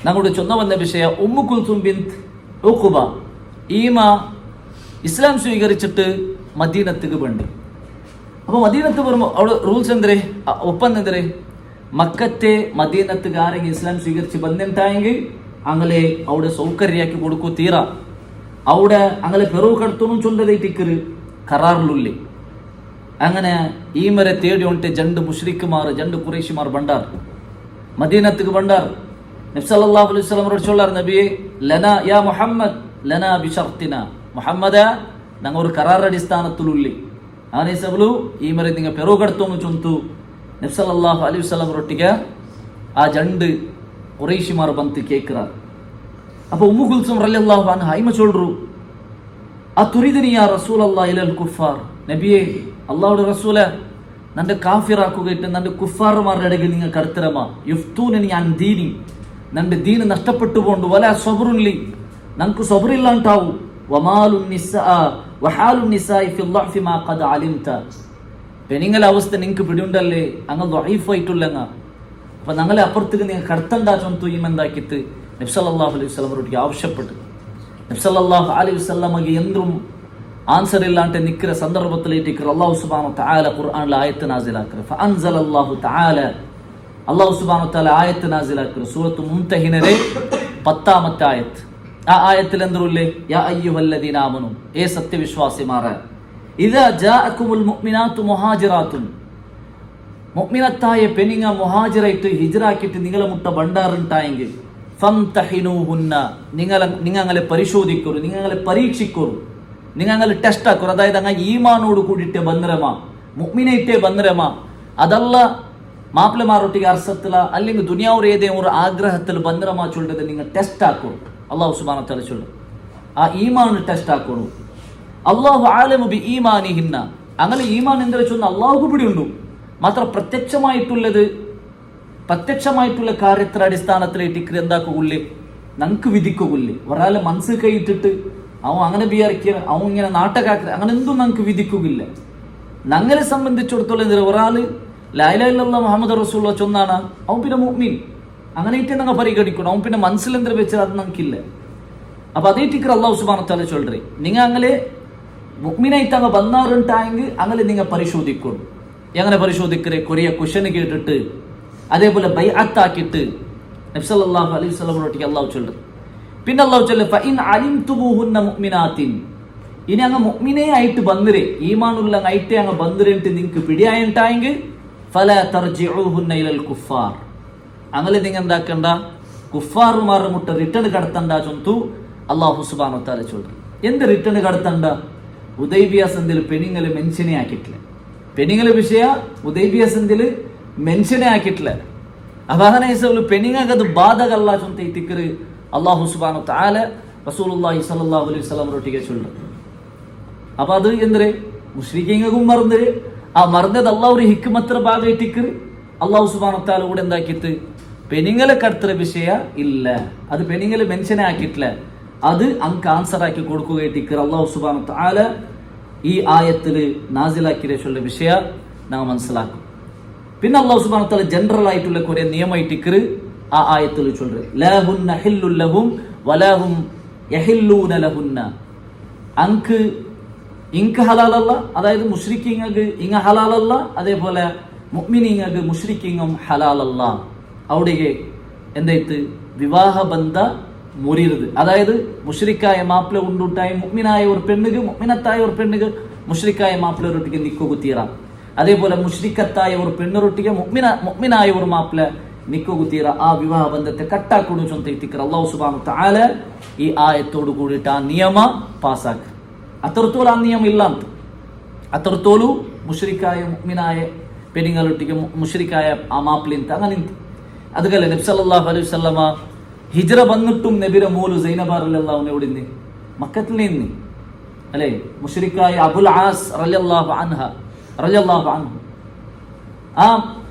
ഞങ്ങളുടെ ചൊന്ന വന്ന വിഷയ ഉമ്മു കുൽസും ബിൻത് ഉഖബ ഈമ ഇസ്ലാം സ്വീകരിച്ചിട്ട് മദീനത്തിക്ക് വേണ്ടി. അപ്പൊ മദീനത്ത് വരുമ്പോ അവിടെ റൂൾസ് എന്തരേ ഒപ്പന്നെന്തരേ മക്കത്തെ മദീനത്തുക്ക് ആരെങ്കിലും ഇസ്ലാം സ്വീകരിച്ച് ಬಂದಂತಾയെങ്കിൽ അങ്ങനെ അവിടെ സൗകര്യാക്കി കൊടുക്കൂ തീര അവിടെ അങ്ങനെ പെറു കടത്തുന്നു ചൊല്ലതൈറ്റിക്കറ് കരാറിലുള്ളി. അങ്ങനെ ഈ മരെ തേടി ഉണ്ടെ ജണ്ട് മുഷ്രിക്കുമാർ ജണ്ട് ഖുറൈശിമാർ ബണ്ടാർ മദീനത്തുക്ക് ബണ്ടാർ. നബി സല്ലല്ലാഹു അലൈഹി വസല്ലം ചൊല്ലാർ, നബിയെ ലനാ യാ മുഹമ്മദ് ലനാ ബിശർത്തിന, മുഹമ്മദ ഞങ്ങൾ ഒരു കരാർ അടിസ്ഥാനത്തിലുള്ളി. അങ്ങനെ സബലു ഈ മരെ നിങ്ങൾ പെറു കടത്തുന്നു ചൊന്തു നബി സല്ലല്ലാഹു അലൈഹി വസല്ലം ഒಟ್ಟಿಗೆ ಆ ಜಂಡು ഖുറൈശിമാർ ಬಂತು ಕೇಕ್ರಾರ್. ಅಪ್ಪ ಉಮ್ಮು ಕುಲ್ಸುಮ್ ರಲಿಯಲ್ಲಾಹು ಅನ್ಹಾ ಐಮ ಚೊಲ್ರು, ಆ ತುರಿದನಿ ಯಾ റസൂലല്ലാഹി ഇലൽ കുഫാർ. നബിയെ അല്ലാഹുവിന്റെ റസൂല നന്റെ കാഫിറാക്കുകയിട്ട് നന്റെ കുഫാറുമാരുടെ ഇടയിൽ നിങ്ങൾ കടത്തിരമ യുഫ്തൂനനി അൻ ദീനി, നന്റെ ദീന് നഷ്ടപ്പെട്ടു പോണ്ട്. വല സബ്റുൻലി നമുക്ക് സബ്റില്ലാണ്ടാവും. വമാലുൻ നിസാ വഹാലുൻ നിസാഇ ഫി ളഅഫി മാ ഖദ അലിംത. പെണ്ണുങ്ങളെ അവസ്ഥ നിങ്ങൾക്ക് പിടിയുണ്ടല്ലേ, അങ്ങ് ദഈഫായിട്ടുള്ളങ്ങ. അപ്പൊ ഞങ്ങളെ അപ്പുറത്തേക്ക് നിങ്ങൾ കടത്തണ്ട ചൊന്തു എന്താക്കിയിട്ട് നബി സല്ലല്ലാഹു അലൈഹി വസല്ലം ആവശ്യപ്പെട്ടു. നബി സല്ലല്ലാഹു അലൈഹി വസല്ലമക്ക് എന്തും ആൻസർ ഇല്ലാണ്ട് നിൽക്കുന്ന സന്ദർഭത്തിലേക്ക് അല്ലാഹു സുബ്ഹാനഹു വ തആല ഖുർആനിൽ ആയത്ത് നാസിലാക്കുക. ഫഅൻസലല്ലാഹു തആല അല്ലാഹു സുബ്ഹാനഹു വ തആല ആയത്ത് നാസിലാക്കുക. സൂറത്ത് മുംതഹിനയിലെ 10ാമത്തെ ആയത്ത്. ആ ആയത്തിൽ എന്തുള്ളേ, യാ അയ്യുഹല്ലദീന ആമനു, ഏ സത്യവിശ്വാസിമാരെ, ഇദാ ജാഅകുമുൽ മുഅ്മിനാത്തു മുഹാജിറാത്തുൻ, മുഅ്മിനത്തായ പെണ്ണിങ്ങ മുഹാജിറായിട്ട് ഹിജ്റാക്കിയിട്ട് നിങ്ങളെ മുട്ട ബണ്ടാറുണ്ടായെങ്കിൽ ഫംതഹിനൂഹുന്ന, നിങ്ങളെ പരിശോധിക്കൊരു, നിങ്ങളെ പരീക്ഷിക്കൊരു, നിങ്ങളെ ടെസ്റ്റ് ആക്കൊരു. അതായത് അങ്ങ് ഈമാനോട് കൂടിയിട്ടേ ബന്ധരമ, മുഅ്മിനായിട്ടേ ബന്ധരമ, അതല്ല മാപ്പിളമാരൊട്ടിಗೆ അർസത്തില അല്ലെങ്കിൽ ദുനിയാവർ ഏതെങ്കിലും ഒരു ആഗ്രഹത്തിൽ ബന്ധരമ ചൊല്ലത് നിങ്ങൾ ടെസ്റ്റ് ആക്കൊരു. അല്ലാഹു സുബ്ഹാനഹു വ തആല ചൊല്ലും ആ ഈമാൻ ടെസ്റ്റ് ആക്കൊരു. അല്ലാഹു ആലമു ബി ഈമാനിഹിന്ന, അങ്ങനെ ഈമാൻ എന്തൊരു ചൊന്ന് അല്ലാഹുക്ക് പിടിയുണ്ടു. മാത്ര പ്രത്യക്ഷമായിട്ടുള്ള കാര്യത്തിന്റെ അടിസ്ഥാനത്തിലേക്ക് എന്താക്കുള്ളേ, നമുക്ക് വിധിക്കുള്ളേ. ഒരാളെ മനസ്സ് കൈയിട്ടിട്ട് അവൻ അങ്ങനെ വിചാരിക്കുക, അവൻ ഇങ്ങനെ നാട്ടകാക്കുക, അങ്ങനെ എന്തും നമുക്ക് വിധിക്കുകയില്ല. ഞങ്ങളെ സംബന്ധിച്ചിടത്തോളം എന്തിനാ ഒരാൾ ലാ ഇലാഹ ഇല്ലല്ലാഹ് മുഹമ്മദ് റസൂലുള്ളാഹ് ചൊന്നാണ് അവൻ പിന്നെ മുഅ്മിൻ, അങ്ങനെയിട്ട് ഞങ്ങൾ പരിഗണിക്കണം. അവൻ പിന്നെ മനസ്സിലെന്തിനു വെച്ചാൽ അത് നമുക്കില്ല. അപ്പൊ അതേ ടിക്കർ അള്ളാഹു സുബ്ഹാനഹു വ തആല ചൊല്ലറി, നിങ്ങൾ അങ്ങനെ മുഅ്മിനായിട്ട് അങ്ങ് വന്നാറുണ്ടായെങ്കിൽ അങ്ങനെ നിങ്ങൾ പരിശോധിക്കണം. എങ്ങനെ പരിശോധിക്കറേ? കൊറിയ ക്വസ്റ്റ്യൻ കേട്ടിട്ട് അതേപോലെ ബൈഅത്താക്കിയിട്ട് നബി സല്ലല്ലാഹു അലൈഹി വസല്ലമയോട് അള്ളാഹു ചൊല്ലറി. പിന്നെ അള്ളാഹു ചൊല്ലി ഫഇൻ അലിംതുമുഹുന്ന മുഅ്മിനാത്തിൻ, ഇനി അങ്ങ് മുഅ്മിനേ ആയിട്ട് ബന്ദിരെ, ഈമാനുള്ള ആയിട്ട് അങ്ങ് ബന്ദിരേട്ട് നിങ്ങൾക്ക് പിടിയായിട്ടായെങ്കിൽ ഫലാ തർജിഉഹുന്ന ഇലൽ കുഫാർ, അങ്ങനെ നിങ്ങൾ എന്താക്കണ്ട, കുഫാറുമാരുടെ മുട്ട റിട്ടേൺ കടത്തണ്ട ചൊന്തു അള്ളാഹു സുബ്ഹാനഹു വ തആല ചൊല്ലി. എന്ത് റിട്ടേൺ കടത്തണ്ട? ഹുദൈബിയ സന്ധിയിൽ പെണ്ണുങ്ങളെ മെൻഷനെ ആക്കിയിട്ടില്ല. പെണ്ണുങ്ങളെ വിഷയ ഹുദൈബിയ സന്ധിയിൽ മെൻഷനെ ആക്കിയിട്ടില്ല. അപ്പൊ അങ്ങനെ പെണ്ണുങ്ങൾക്ക് അത് ബാധകല്ല ചൊന്ത ഈ തിക്കറ് അള്ളാഹു സുബ്ഹാനഹു വ തആല റസൂലുള്ളാഹി സ്വല്ലല്ലാഹു അലൈഹി വസല്ലം റൊട്ടിಗೆ ചൊല്ലു. അപ്പൊ അത് എന്തിരെ മുശ്രിക്കീങ്ങൾക്കും മറന്നര്, ആ മറന്നത് അള്ളാഹു ഒരു ഹിക്മത്ര ഭാഗമായിട്ടിക്ക് അള്ളാഹു സുബ്ഹാനഹു വ തആല കൂടെ എന്താക്കിയിട്ട് പെണ്ണുങ്ങളെ കടത്തുന്ന വിഷയ ഇല്ല, അത് പെണ്ണുങ്ങളെ മെൻഷനെ ആക്കിയിട്ടില്ല, അത് അങ്ക് ആൻസർ ആക്കി കൊടുക്കുകയായിട്ടിക്ക് അള്ളാഹു സുബ്ഹാനഹു വ തആല ഈ ആയത്തിൽ നാസിലാക്കിയ വിഷയ നാം മനസ്സിലാക്കും. പിന്നെ അള്ളാഹു സുബ്ഹാനഹു വ തആല ജനറൽ ആയിട്ടുള്ള കുറെ നിയമമായിട്ടിക്ക് ആ ആയത്തിൽ ചൊല്ലു. ലാ ഹുന്ന ഹില്ലുൽ ലഹും വലാ ഹും യഹില്ലൂന ലഹുന്ന, അങ്ക് ഇങ്ക് ഹലാലല്ല, അതായത് മുശ്രിക്കീങ്ങൾക്ക് ഇങ്ങ ഹലാലല്ല, അതേപോലെ മുഅ്മിനീങ്ങൾക്ക് മുശ്രിക്കീങ്ങും ഹലാലല്ല. അവിടേക്ക് എന്തായിട്ട് വിവാഹ ബന്ധ മുറിയരുത്. അതായത് മുശ്രിക്കായ മാപ്പിള ഉണ്ടുട്ടായി മുഅ്മിനായ ഒരു പെണ്ണുക്ക്, മുഅ്മിനത്തായ ഒരു പെണ്ണുക്ക് മുശ്രിക്കായ മാപ്പിളൊട്ടിಗೆ നിക്കോകു തീരാം. അതേപോലെ മുശ്രിക്കത്തായ ഒരു പെണ്ണുറൊട്ടിಗೆ മുഅ്മിനായ ഒരു മാപ്പിള നിക്കോകു തീര. ആ വിവാഹ ബന്ധത്തെ കട്ടാക്കൊടു ചൊന്തൈത്തിക്കർ അല്ലാഹു സുബ്ഹാനഹു വ തആല ഈ ആയത്തോട് കൂടിയിട്ട് ആ നിയമ പാസ്സാക്കി. അത്രത്തോളം ആ നിയമം ഇല്ല ಅಂತ, അത്രത്തോളം മുശ്രിക്കായ മുഅ്മിനായ പെണ്ണുങ്ങളൊട്ടിಗೆ മുശ്രിക്കായ ആ മാപ്പിളിಂತ അങ്ങനെ. അതുപോലെ നബി സല്ലല്ലാഹു അലൈഹി വസല്ലമ ഹിജ്റ വന്നിട്ടും നബിയുടെ മോള് സൈനബ റളിയല്ലാഹു അൻഹ എവിടെ നിന്ന്? മക്കത്തിൽ നിന്ന് അല്ലേ? മുശ്രിക്കായ അബുൽ ആസ് റളിയല്ലാഹു അൻഹു ആ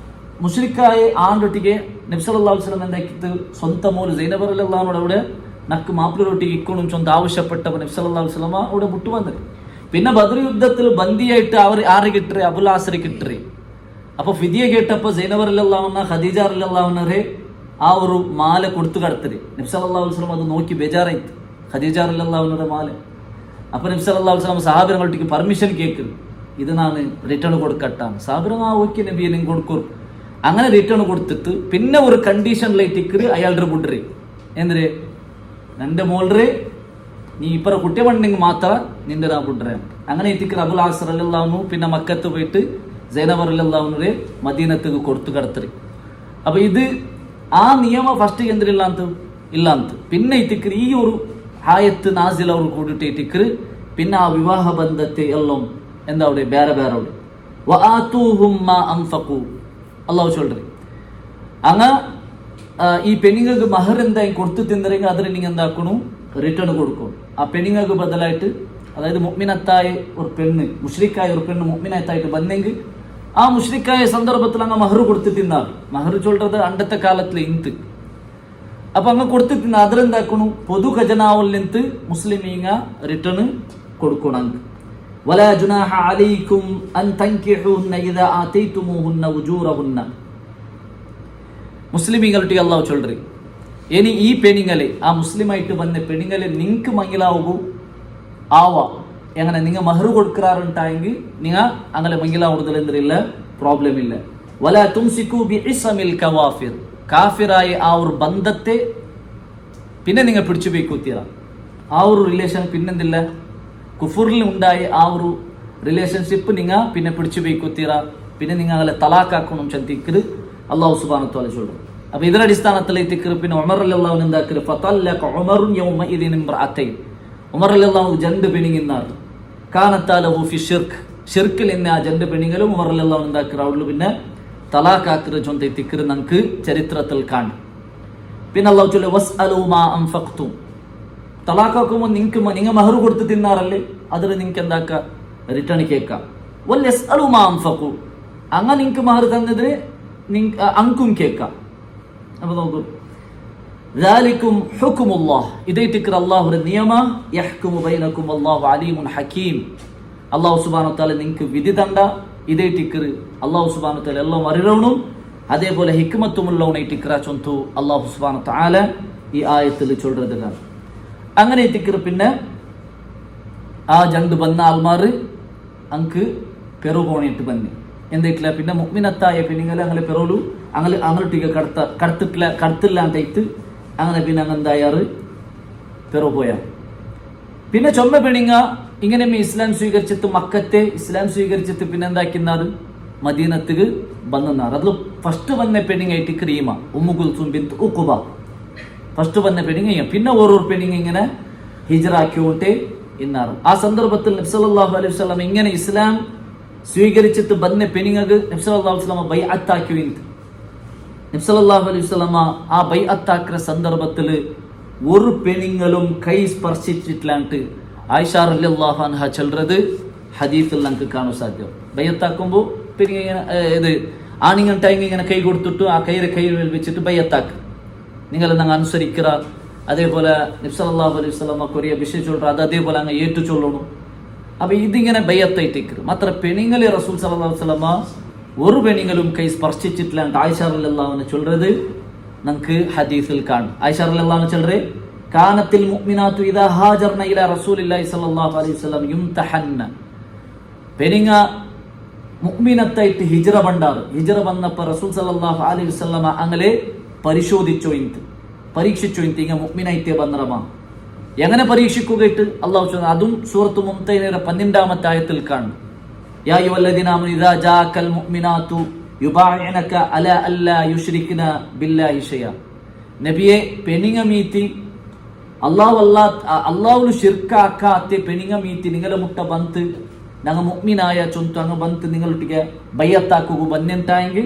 മുശ്രിക്കായ ആണ്ടൊട്ടിಗೆ നബി സല്ലല്ലാഹു അലൈഹി വസല്ലം എന്താക്കിയിട്ട് സ്വന്തം മോള് സൈനബ റളിയല്ലാഹു അൻഹ അവിടെ നക്ക് മാപ്പിളൊട്ടിಗೆ ഇക്കോണും ചൊന്ത ആവശ്യപ്പെട്ടപ്പോൾ നബി സല്ലല്ലാഹു അലൈഹി വസല്ലം അവിടെ വിട്ടു വന്നത്. പിന്നെ ബദർ യുദ്ധത്തിൽ ബന്ദിയായിട്ട് അവർ ആര് കിട്ടറി? അബുൽ ആസിനെ കിട്ടറി. അപ്പൊ ഫിദിയ കേട്ടപ്പോ സൈനബ റളിയല്ലാഹു അൻഹ ഖദീജ റളിയല്ലാഹു അൻഹയെ ആ ഒരു മാല കൊടുത്തു കടത്തര്. നബി സല്ലല്ലാഹു അലൈഹി വസല്ലം അത് നോക്കി ബേജാറായിട്ട്, ഖദീജ റളിയല്ലാഹു അൻഹയുടെ മാല. അപ്പൊ നബി സല്ലല്ലാഹു അലൈഹി വസല്ലം സഹാബികളൊട്ടിಗೆ പെർമിഷൻ കേൾക്കും, ഇത് നാണ് റിട്ടേൺ കൊടുക്കട്ടാണ്. സഹാബികൾ ആ ഓക്കെ നബിയെ നിങ്ങൾ കൊടുക്കും. അങ്ങനെ റിട്ടേൺ കൊടുത്തിട്ട് പിന്നെ ഒരു കണ്ടീഷനിലേക്ക് അയാളുടെ ബുഡ്രി എന്തിരെ എൻ്റെ മോൾറെ നീ ഇപ്പറ കുട്ടിയെ പണ്ടെങ്കിൽ മാത്രം നിന്റെ ആ ബുഡ്ര. അങ്ങനെ എത്തിക്കർ അബുൽ ആസ് റളിയല്ലാഹു അൻഹു പിന്നെ മക്കത്ത് പോയിട്ട് സൈനബ റളിയല്ലാഹു അൻഹയെ മദീനത്തേക്ക് കൊടുത്തു കടത്തറി. അപ്പൊ ഇത് ആ നിയമ ഫസ്റ്റ് ഇല്ല ಅಂತ പിന്നെ ഇത്തിക്കർ ഈ ഒരു ആയത്ത് നാസിൽ അവർ കൂടിയിട്ട് ഇത്തിക്കർ പിന്നെ ആ വിവാഹ ബന്ധത്തെ എല്ലാം എന്താ അവിടെ ಬೇರೆ ಬೇರೆ അവിടെ വആതൂഹും മാ അൻഫഖു അല്ലാഹു ചൊല്ലറി. അങ്ങ ഈ പെണ്ണുങ്ങൾക്ക് മഹർ എന്തായി കൊടുത്തു തിന്നരെങ്കിൽ അതിന് നിങ്ങൾ എന്താക്കണു? റിട്ടേൺ കൊടുക്കും. ആ പെണ്ണുങ്ങൾക്ക് ബദലായിട്ട്, അതായത് മുഅ്മിനത്തായ ഒരു പെണ്ണ് മുശ്രിക്കായ ഒരു പെണ്ണ് മുഅ്മിനത്തായിട്ട് വന്നെങ്കിൽ ആ മുശ്രിക്കായ സന്ദർഭത്തിൽ അങ്ങ് മഹർ കൊടുത്തു തിന്നാർ. മഹർ ചൊല്ലത് അണ്ടത്തെ കാലത്തിൽ ഇന്ത്. അപ്പൊ അങ്ങ് കൊടുത്തു തിന്ന അതിലെന്താക്കണു? പൊതു ഖജനാവിൽ നിന്ന് മുസ്ലിമീങ്ങ റിട്ടേൺ കൊടുക്കണം. അങ്ങ് വലാ ജുനാഹ അലൈക്കും അൻ തൻകിഹുന്ന ഇദാ ആതൈതുമൂഹുന്ന ഉജൂറഹുന്ന. മുസ്ലിമീങ്ങളുടെ അല്ലാഹു ചൊല്ലറി, ഇനി ഈ പെണ്ണുങ്ങളെ ആ മുസ്ലിമായിട്ട് വന്ന പെണ്ണുങ്ങളെ നിങ്ങൾക്ക് മംഗലാവൂ ആവാ. എങ്ങനെ നിങ്ങൾ മഹർ കൊടുക്കാറുണ്ടായെങ്കിൽ നിങ്ങൾ അങ്ങനെ മംഗലാവുന്നതിൽ എന്തില്ല പ്രോബ്ലം ഇല്ല. വലാ തുംസികു ബിഇസ്മിൽ കവാഫിർ, കാഫിറായ ആ ഒരു ബന്ധത്തെ പിന്നെ നിങ്ങൾ പിടിച്ചു പോയിക്കൂത്തിയ ആ ഒരു റിലേഷൻ പിന്നെന്തില്ല, കുഫുറിൽ ഉണ്ടായ ആ ഒരു റിലേഷൻഷിപ്പ് നിങ്ങൾ പിന്നെ പിടിച്ചു പോയിക്കൂത്തിയ, പിന്നെ നിങ്ങൾ അങ്ങനെ തലാക്കാക്കണം ചന്തിക്കത് അല്ലാഹു സുബ്ഹാനഹു വ തആല ചൊല്ലും. അപ്പൊ ഇതിന്റെ അടിസ്ഥാനത്തിൽ പിന്നെ ഉമർ റളിയല്ലാഹു അൻഹു എന്താക്കര് ഫതല്ലഖ ഉമറുൻ യൗമഇദിൻ ഇംറഅതൈൻ. ഉമർ റളിയല്ലാഹു അൻഹു രണ്ട് പെണ്ണുങ്ങൾ കാനത്താലഹു ഫി ഷിർക്ക്, ഷിർക്കിൽ എന്ന ആ രണ്ട് പെണ്ണുങ്ങളും ഉമർ റളിയല്ലാഹു അൻഹു എന്താക്കര് അവിടെ പിന്നെ തലാക്കാക്കര് ചൊന്ത തിക്കര് നമുക്ക് ചരിത്രത്തിൽ കാണും. പിന്നെ അല്ലാഹു ചൊല്ലു വസ്അലു മാ അൻഫഖ്തും, തലാക്കാക്കുമ്പോൾ നിങ്ങൾ മഹർ കൊടുത്ത് തിന്നാറല്ലേ, അതിൽ നിങ്ങൾക്ക് എന്താക്ക റിട്ടേൺ കേൾക്കാം. വൽ യസ്അലു മാ അൻഫഖു, അങ്ങനെ നിങ്ങൾക്ക് മഹർ തന്നതിന് അങ്കും കേൾക്കാം. അപ്പൊ നോക്കൂ, ذلكم حكم الله ഇതേറ്റിക്കർ അല്ലാഹുവിന്റെ നിയമ യഹ്കുമു ബൈനകും വല്ലാഹു അലീമുൻ ഹകീം. അല്ലാഹു സുബ്ഹാനഹു വ തആല നിങ്ങൾക്ക് വിധി തണ്ട ഇതേറ്റിക്കർ അല്ലാഹു സുബ്ഹാനഹു വ തആല എല്ലാം അറിയണം. അതേപോലെ ഹിക്മത്തുമുള്ളവനെ ടിക്കറ ചൊന്തു അല്ലാഹു സുബ്ഹാനഹു വ തആല ഈ ആയത്തിൽ ചൊല്ലുന്നതാണ്. അങ്ങനെ ടിക്കർ പിന്നെ ആ ജണ്ട് വന്ന ആൾമാർ അങ്ക് പെറു പോണിട്ട് ബന്നി എന്തിട്ടില്ല. പിന്നെ മുഅ്മിനത്തായ പെണ്ണുങ്ങളെ അങ്ങനെ പെറോലു അങ്ങോട്ടേക്ക് കടത്തില്ല ടൈത്ത് അങ്ങനെ പിന്നെ അങ്ങെന്തായാറ് പെറു പോയാ. പിന്നെ ചൊമ്മ പെണിങ്ങ ഇങ്ങനെ ഇസ്ലാം സ്വീകരിച്ചിട്ട് മക്കത്തെ ഇസ്ലാം സ്വീകരിച്ചിട്ട് പിന്നെ എന്താക്കുന്നത് മദീനത്തിക്ക് വന്നാർ. അതിൽ ഫസ്റ്റ് വന്ന പെണ്ണിങ്ങായിട്ട് ക്രീമ ഉമ്മു കുൽസും ബിൻത് ഉഖബ ഫസ്റ്റ് വന്ന പെണ്ണിങ്ങ. പിന്നെ ഓരോ പെണ്ണിങ്ങ ഇങ്ങനെ ഹിജ്റാക്കിയോട്ടെ ഇന്നാറ്. ആ സന്ദർഭത്തിൽ നബി സല്ലല്ലാഹു അലൈഹി വസല്ലം ഇങ്ങനെ ഇസ്ലാം സ്വീകരിച്ചിട്ട് വന്ന പെണ്ണിങ്ങക്ക് നബി സല്ലല്ലാഹു അലൈഹി വസല്ലം ബൈഅത്താക്കിയോ. നബി സല്ലല്ലാഹു അലൈഹി വസല്ലം ആ ബൈഅത്താക്കുന്ന സന്ദർഭത്തിൽ ഒരു പെണ്ണിങ്ങളും കൈ സ്പർശിച്ചിട്ടില്ലാണ്ട് ആയിഷ റളിയല്ലാഹു അൻഹ ചൊല്ലുന്നത് ഹദീസിൽ നമുക്ക് കാണാൻ സാധ്യം. ബൈഅത്താക്കുമ്പോൾ പിന്നെ ഇത് ആണിങ്ങൻ ടൈം ഇങ്ങനെ കൈ കൊടുത്തിട്ട് ആ കയ്യിൽ വെച്ചിട്ട് ബൈഅത്താക്ക് നിങ്ങൾ നിങ്ങൾ അനുസരിക്കുക. അതേപോലെ നബി സല്ലല്ലാഹു അലൈഹി വസല്ലം കൊറിയ വിഷയം ചൊല്ലുക അത് അതേപോലെ അങ്ങ് ഏറ്റു ചൊല്ലണം. അപ്പൊ ഇതിങ്ങനെ ബൈഅത്തായിട്ടേക്ക് മാത്ര പെണ്ണുങ്ങളെ റസൂൽ സല്ലല്ലാഹു അലൈഹി വസല്ലം ഒരു പെണ്ണുങ്ങളും കൈ സ്പർശിച്ചിട്ടില്ലാണ്ട് ആയിഷ റളിയല്ലാഹു അൻഹ ചൊല്ലുന്നത് നമുക്ക് ഹദീസിൽ കാണും. ആയിഷ റളിയല്ലാഹു അൻഹ ചൊല്ലുറേ കാനത്തിൽ മുഅ്മിനാത്തു ഇദാ ഹാജർന ഇലാ റസൂലില്ലാഹി സ്വല്ലല്ലാഹു അലൈഹി വസല്ലം യുംതഹന്ന. പെരിങ്ങ മുഅ്മിനത്തായിട്ട് ഹിജ്റ ബണ്ടാറ്. ഹിജ്റ വന്നപ്പോൾ റസൂൽ സല്ലല്ലാഹു അലൈഹി വസല്ലം അങ്ങനെ പരീക്ഷിച്ചു ഇങ്ങ മുഅ്മിനായിട്ടേ ബന്നറമ. എങ്ങനെ പരീക്ഷിക്കുകയിട്ട് അല്ലാഹു ചൊല്ലുന്നു. അതും സൂറത്ത് മുംതഹിനയുടെ 12-ാമത്തെ ആയത്തിൽ കാണും. യാ അയ്യുഹല്ലദീന ആമനൂ ഇദാ ജാഅക്കൽ മുഅ്മിനാത്തു യുബായിഅനക അലാ അല്ലാ യുശ്രിക്ന ബില്ലാഹി ഷൈഅ. നബിയെ പെണിങ്ങ മീത്തി അള്ളാഹുಲು ಶಿರ್ಕಾಕಾತೆ ಪೆನಿಂಗ ಮೀತಿ ನಿಂಗಲ ಮುಟ್ಟ ಬಂತು ನಂಗೆ ಮುಕ್ಮಿನಾಯ ಚೊಂತು ಹಂಗ ಬಂತು ನಿಂಗಳೊಟ್ಟಿಗೆ ಬೈಯತ್ತಾಕು ಬನ್ನೆಂಟಾಯಂಗೆ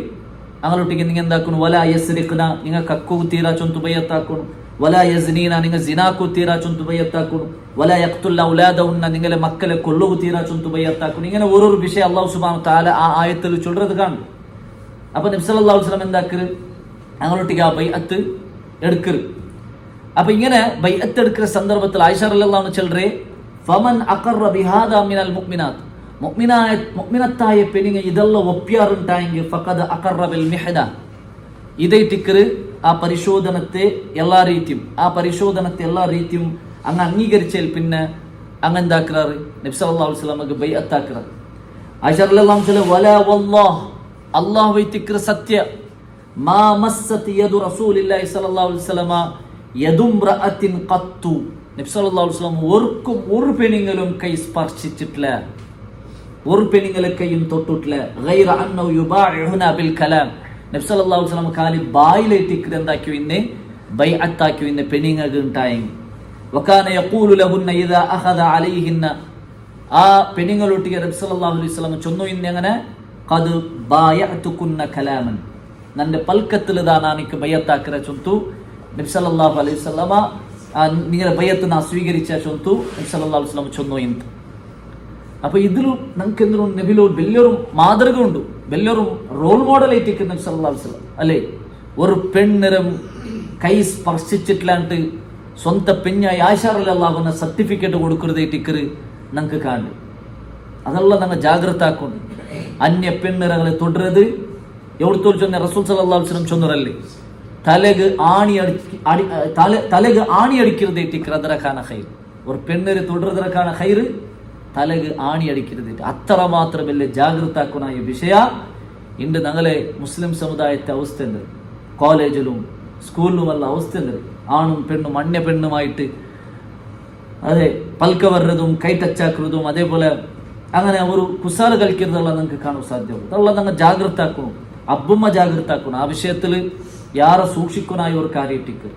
ಅಂಗಳೊಟ್ಟಿಗೆ ನಿಂಗೆ ಎಂದಾಕು ವಲ ಯಸ್ರಿಕ್ನ ನಿಂಗ ಕಕ್ಕು ತೀರಾ ಚೊಂತು ಬೈಯತ್ತಾಕು ವಲ ಯಜ್ನೀನ ನಿಂಗ ಜಿನಾಕು ತೀರಾ ಚೊಂತು ಬೈಯತ್ತಾಕು ವಲ ಯಕ್ತುಲ್ಲ ಔಲಾದವುನ್ನ ನಿಂಗಲೆ ಮಕ್ಕಳೆ ಕೊಲ್ಲುವು ತೀರಾ ಚೊಂತು ಬೈಯತ್ತಾಕು ನಿಂಗನೆ ഓരോരു വിഷയം അല്ലാഹു സുബ്ഹാനഹു തആല ആ ആയത്തിൽ ചൊല്ലുന്നത് കാണും. അപ്പൊ നബി സല്ലല്ലാഹു അലൈഹി വസല്ലം എന്താക്കര് അങ്ങോട്ടേക്ക് ആ ബൈഅത്ത് എടുക്കര്. അപ്പൊ ഇങ്ങനെ ബൈഅത്ത് എടുക്കുന്ന സന്ദർഭത്തിൽ ആയിഷ റളിയല്ലാഹു അൻഹ ചൊല്ലുറേ ഫമൻ അഖറ ബിഹാദാ മിനൽ മുഅ്മിനാത്ത് മുഅ്മിനത്തായ പെണ്ണിങ്ങ ഇതെല്ലാം ഒപ്പിയാറുണ്ടായെങ്കിൽ ഫഖദ് അഖറ ബിൽ മിഹ്ന. ഇതേറ്റിക്കര് ആ പരിശോധനത്തെ എല്ലാ രീതിയും അങ്ങ് അംഗീകരിച്ചാൽ പിന്നെ അങ്ങ് എന്താക്കാറ് നബി സല്ലല്ലാഹു അലൈഹി വസല്ലമക്ക് ബൈഅത്താക്കാറ്. ആയിഷ റളിയല്ലാഹു അൻഹ ചൊല്ലുറേ വലാ വല്ലാഹ് അല്ലാഹു വൈതിക്കർ സത്യ മാ മസ്സത് യദു റസൂലില്ലാഹി സ്വല്ലല്ലാഹു അലൈഹി വസല്ലമ യദുംറഅത്തിൻ ഖത്തു. നബി സല്ലല്ലാഹു അലൈഹി വസല്ലം ഒരു പെണ്ണിങ്ങളും കൈ സ്പർശിച്ചിട്ടില്ല, ഒരു പെണ്ണിങ്ങളെ കൈയും തൊട്ടിട്ടില്ല. ഗൈറ അന്നഹു യുബാഇഉന ബിൽ കലാം. നബി സല്ലല്ലാഹു അലൈഹി വസല്ലം കാലി ബായിലേറ്റിക്ക് എന്താക്കിയോ ഇന്നെ ബൈഅത്താക്കിയോ ഇന്നെ പെണ്ണിങ്ങൾക്ക് ഉണ്ടായി. വകാന യഖൂലു ലഹുന്ന ഇദാ അഖദ അലൈഹിന്ന. ആ പെണ്ണിങ്ങളൊട്ടിಗೆ നബി സല്ലല്ലാഹു അലൈഹി വസല്ലം ചൊന്നു ഇന്നങ്ങനെ ഖദ് ബായഅതുകുന്ന കലാമൻ നന്റെ പൽക്കത്തിലതാ നാനിക്ക് ബൈഅത്താക്കര ചൊന്തു നബി സല്ലല്ലാഹു അലൈഹി വസല്ലമ നിങ്ങളുടെ ബൈഅത്ത് നാ സ്വീകരിച്ച ചൊന്തു നബി സല്ലല്ലാഹു അലൈഹി വസല്ലം ചൊന്നു ಇಂತ. അപ്പൊ ഇതിലും നമുക്ക് എന്തിനു നബിലോ വലിയൊരു മാതൃക ഉണ്ട്, വലിയൊരു റോൾ മോഡൽ ആയിട്ട് നബി സല്ലല്ലാഹു അലൈഹി വസല്ലം അല്ലേ. ഒരു പെണ്ണിനും കൈ സ്പർശിച്ചിട്ടില്ലാണ്ട് സ്വന്തം പെഞ്ഞായി ആയിഷ റളിയല്ലാഹു അൻഹ സർട്ടിഫിക്കറ്റ് കൊടുക്കുന്നതായിട്ട് നമുക്ക് കാണും. അതെല്ലാം നമ്മൾ ജാഗ്രത ആക്കുന്നു. അന്യ പെണ്ണിറകളെ തൊടുന്നത് എവിടുത്തോൽ ചൊന്ന റസൂൽ സല്ലല്ലാഹു അലൈഹി വസല്ലം ചൊന്നറല്ലേ തലക് ആണി അടിക്കുന്നതായിട്ട് അതറക്കാന ഹൈർ. ഒരു പെണ്ണിനെ തൊടുறதற்கான ഹൈർ തലക് ആണി അടിക്കുന്നതായിട്ട് അത്രമാത്രം വലിയ ജാഗ്രത ആക്കുന്ന ഈ വിഷയ ഇന്ന് ഞങ്ങളെ മുസ്ലിം സമുദായത്തെ അവസ്ഥയുണ്ട്. കോളേജിലും സ്കൂളിലുമല്ല അവസ്ഥയുണ്ട്. ആണും പെണ്ണും അന്യ പെണ്ണുമായിട്ട് അതെ പൽക്ക വരതും കൈ ടച്ചാക്കുന്നതും അതേപോലെ അങ്ങനെ ഒരു കുസാല കളിക്കുന്നതെല്ലാം നിങ്ങൾക്ക് കാണാൻ സാധ്യവും. അതെല്ലാം ഞങ്ങൾ ജാഗ്രത ആക്കണം, അബ്ബമ്മ ജാഗ്രത ആക്കണം. ആ വിഷയത്തിൽ ಯಾರ ಸೂಕ್ಷಿಕ್ಕನಾയി ഒരു കാര്യട്ടിക്ക്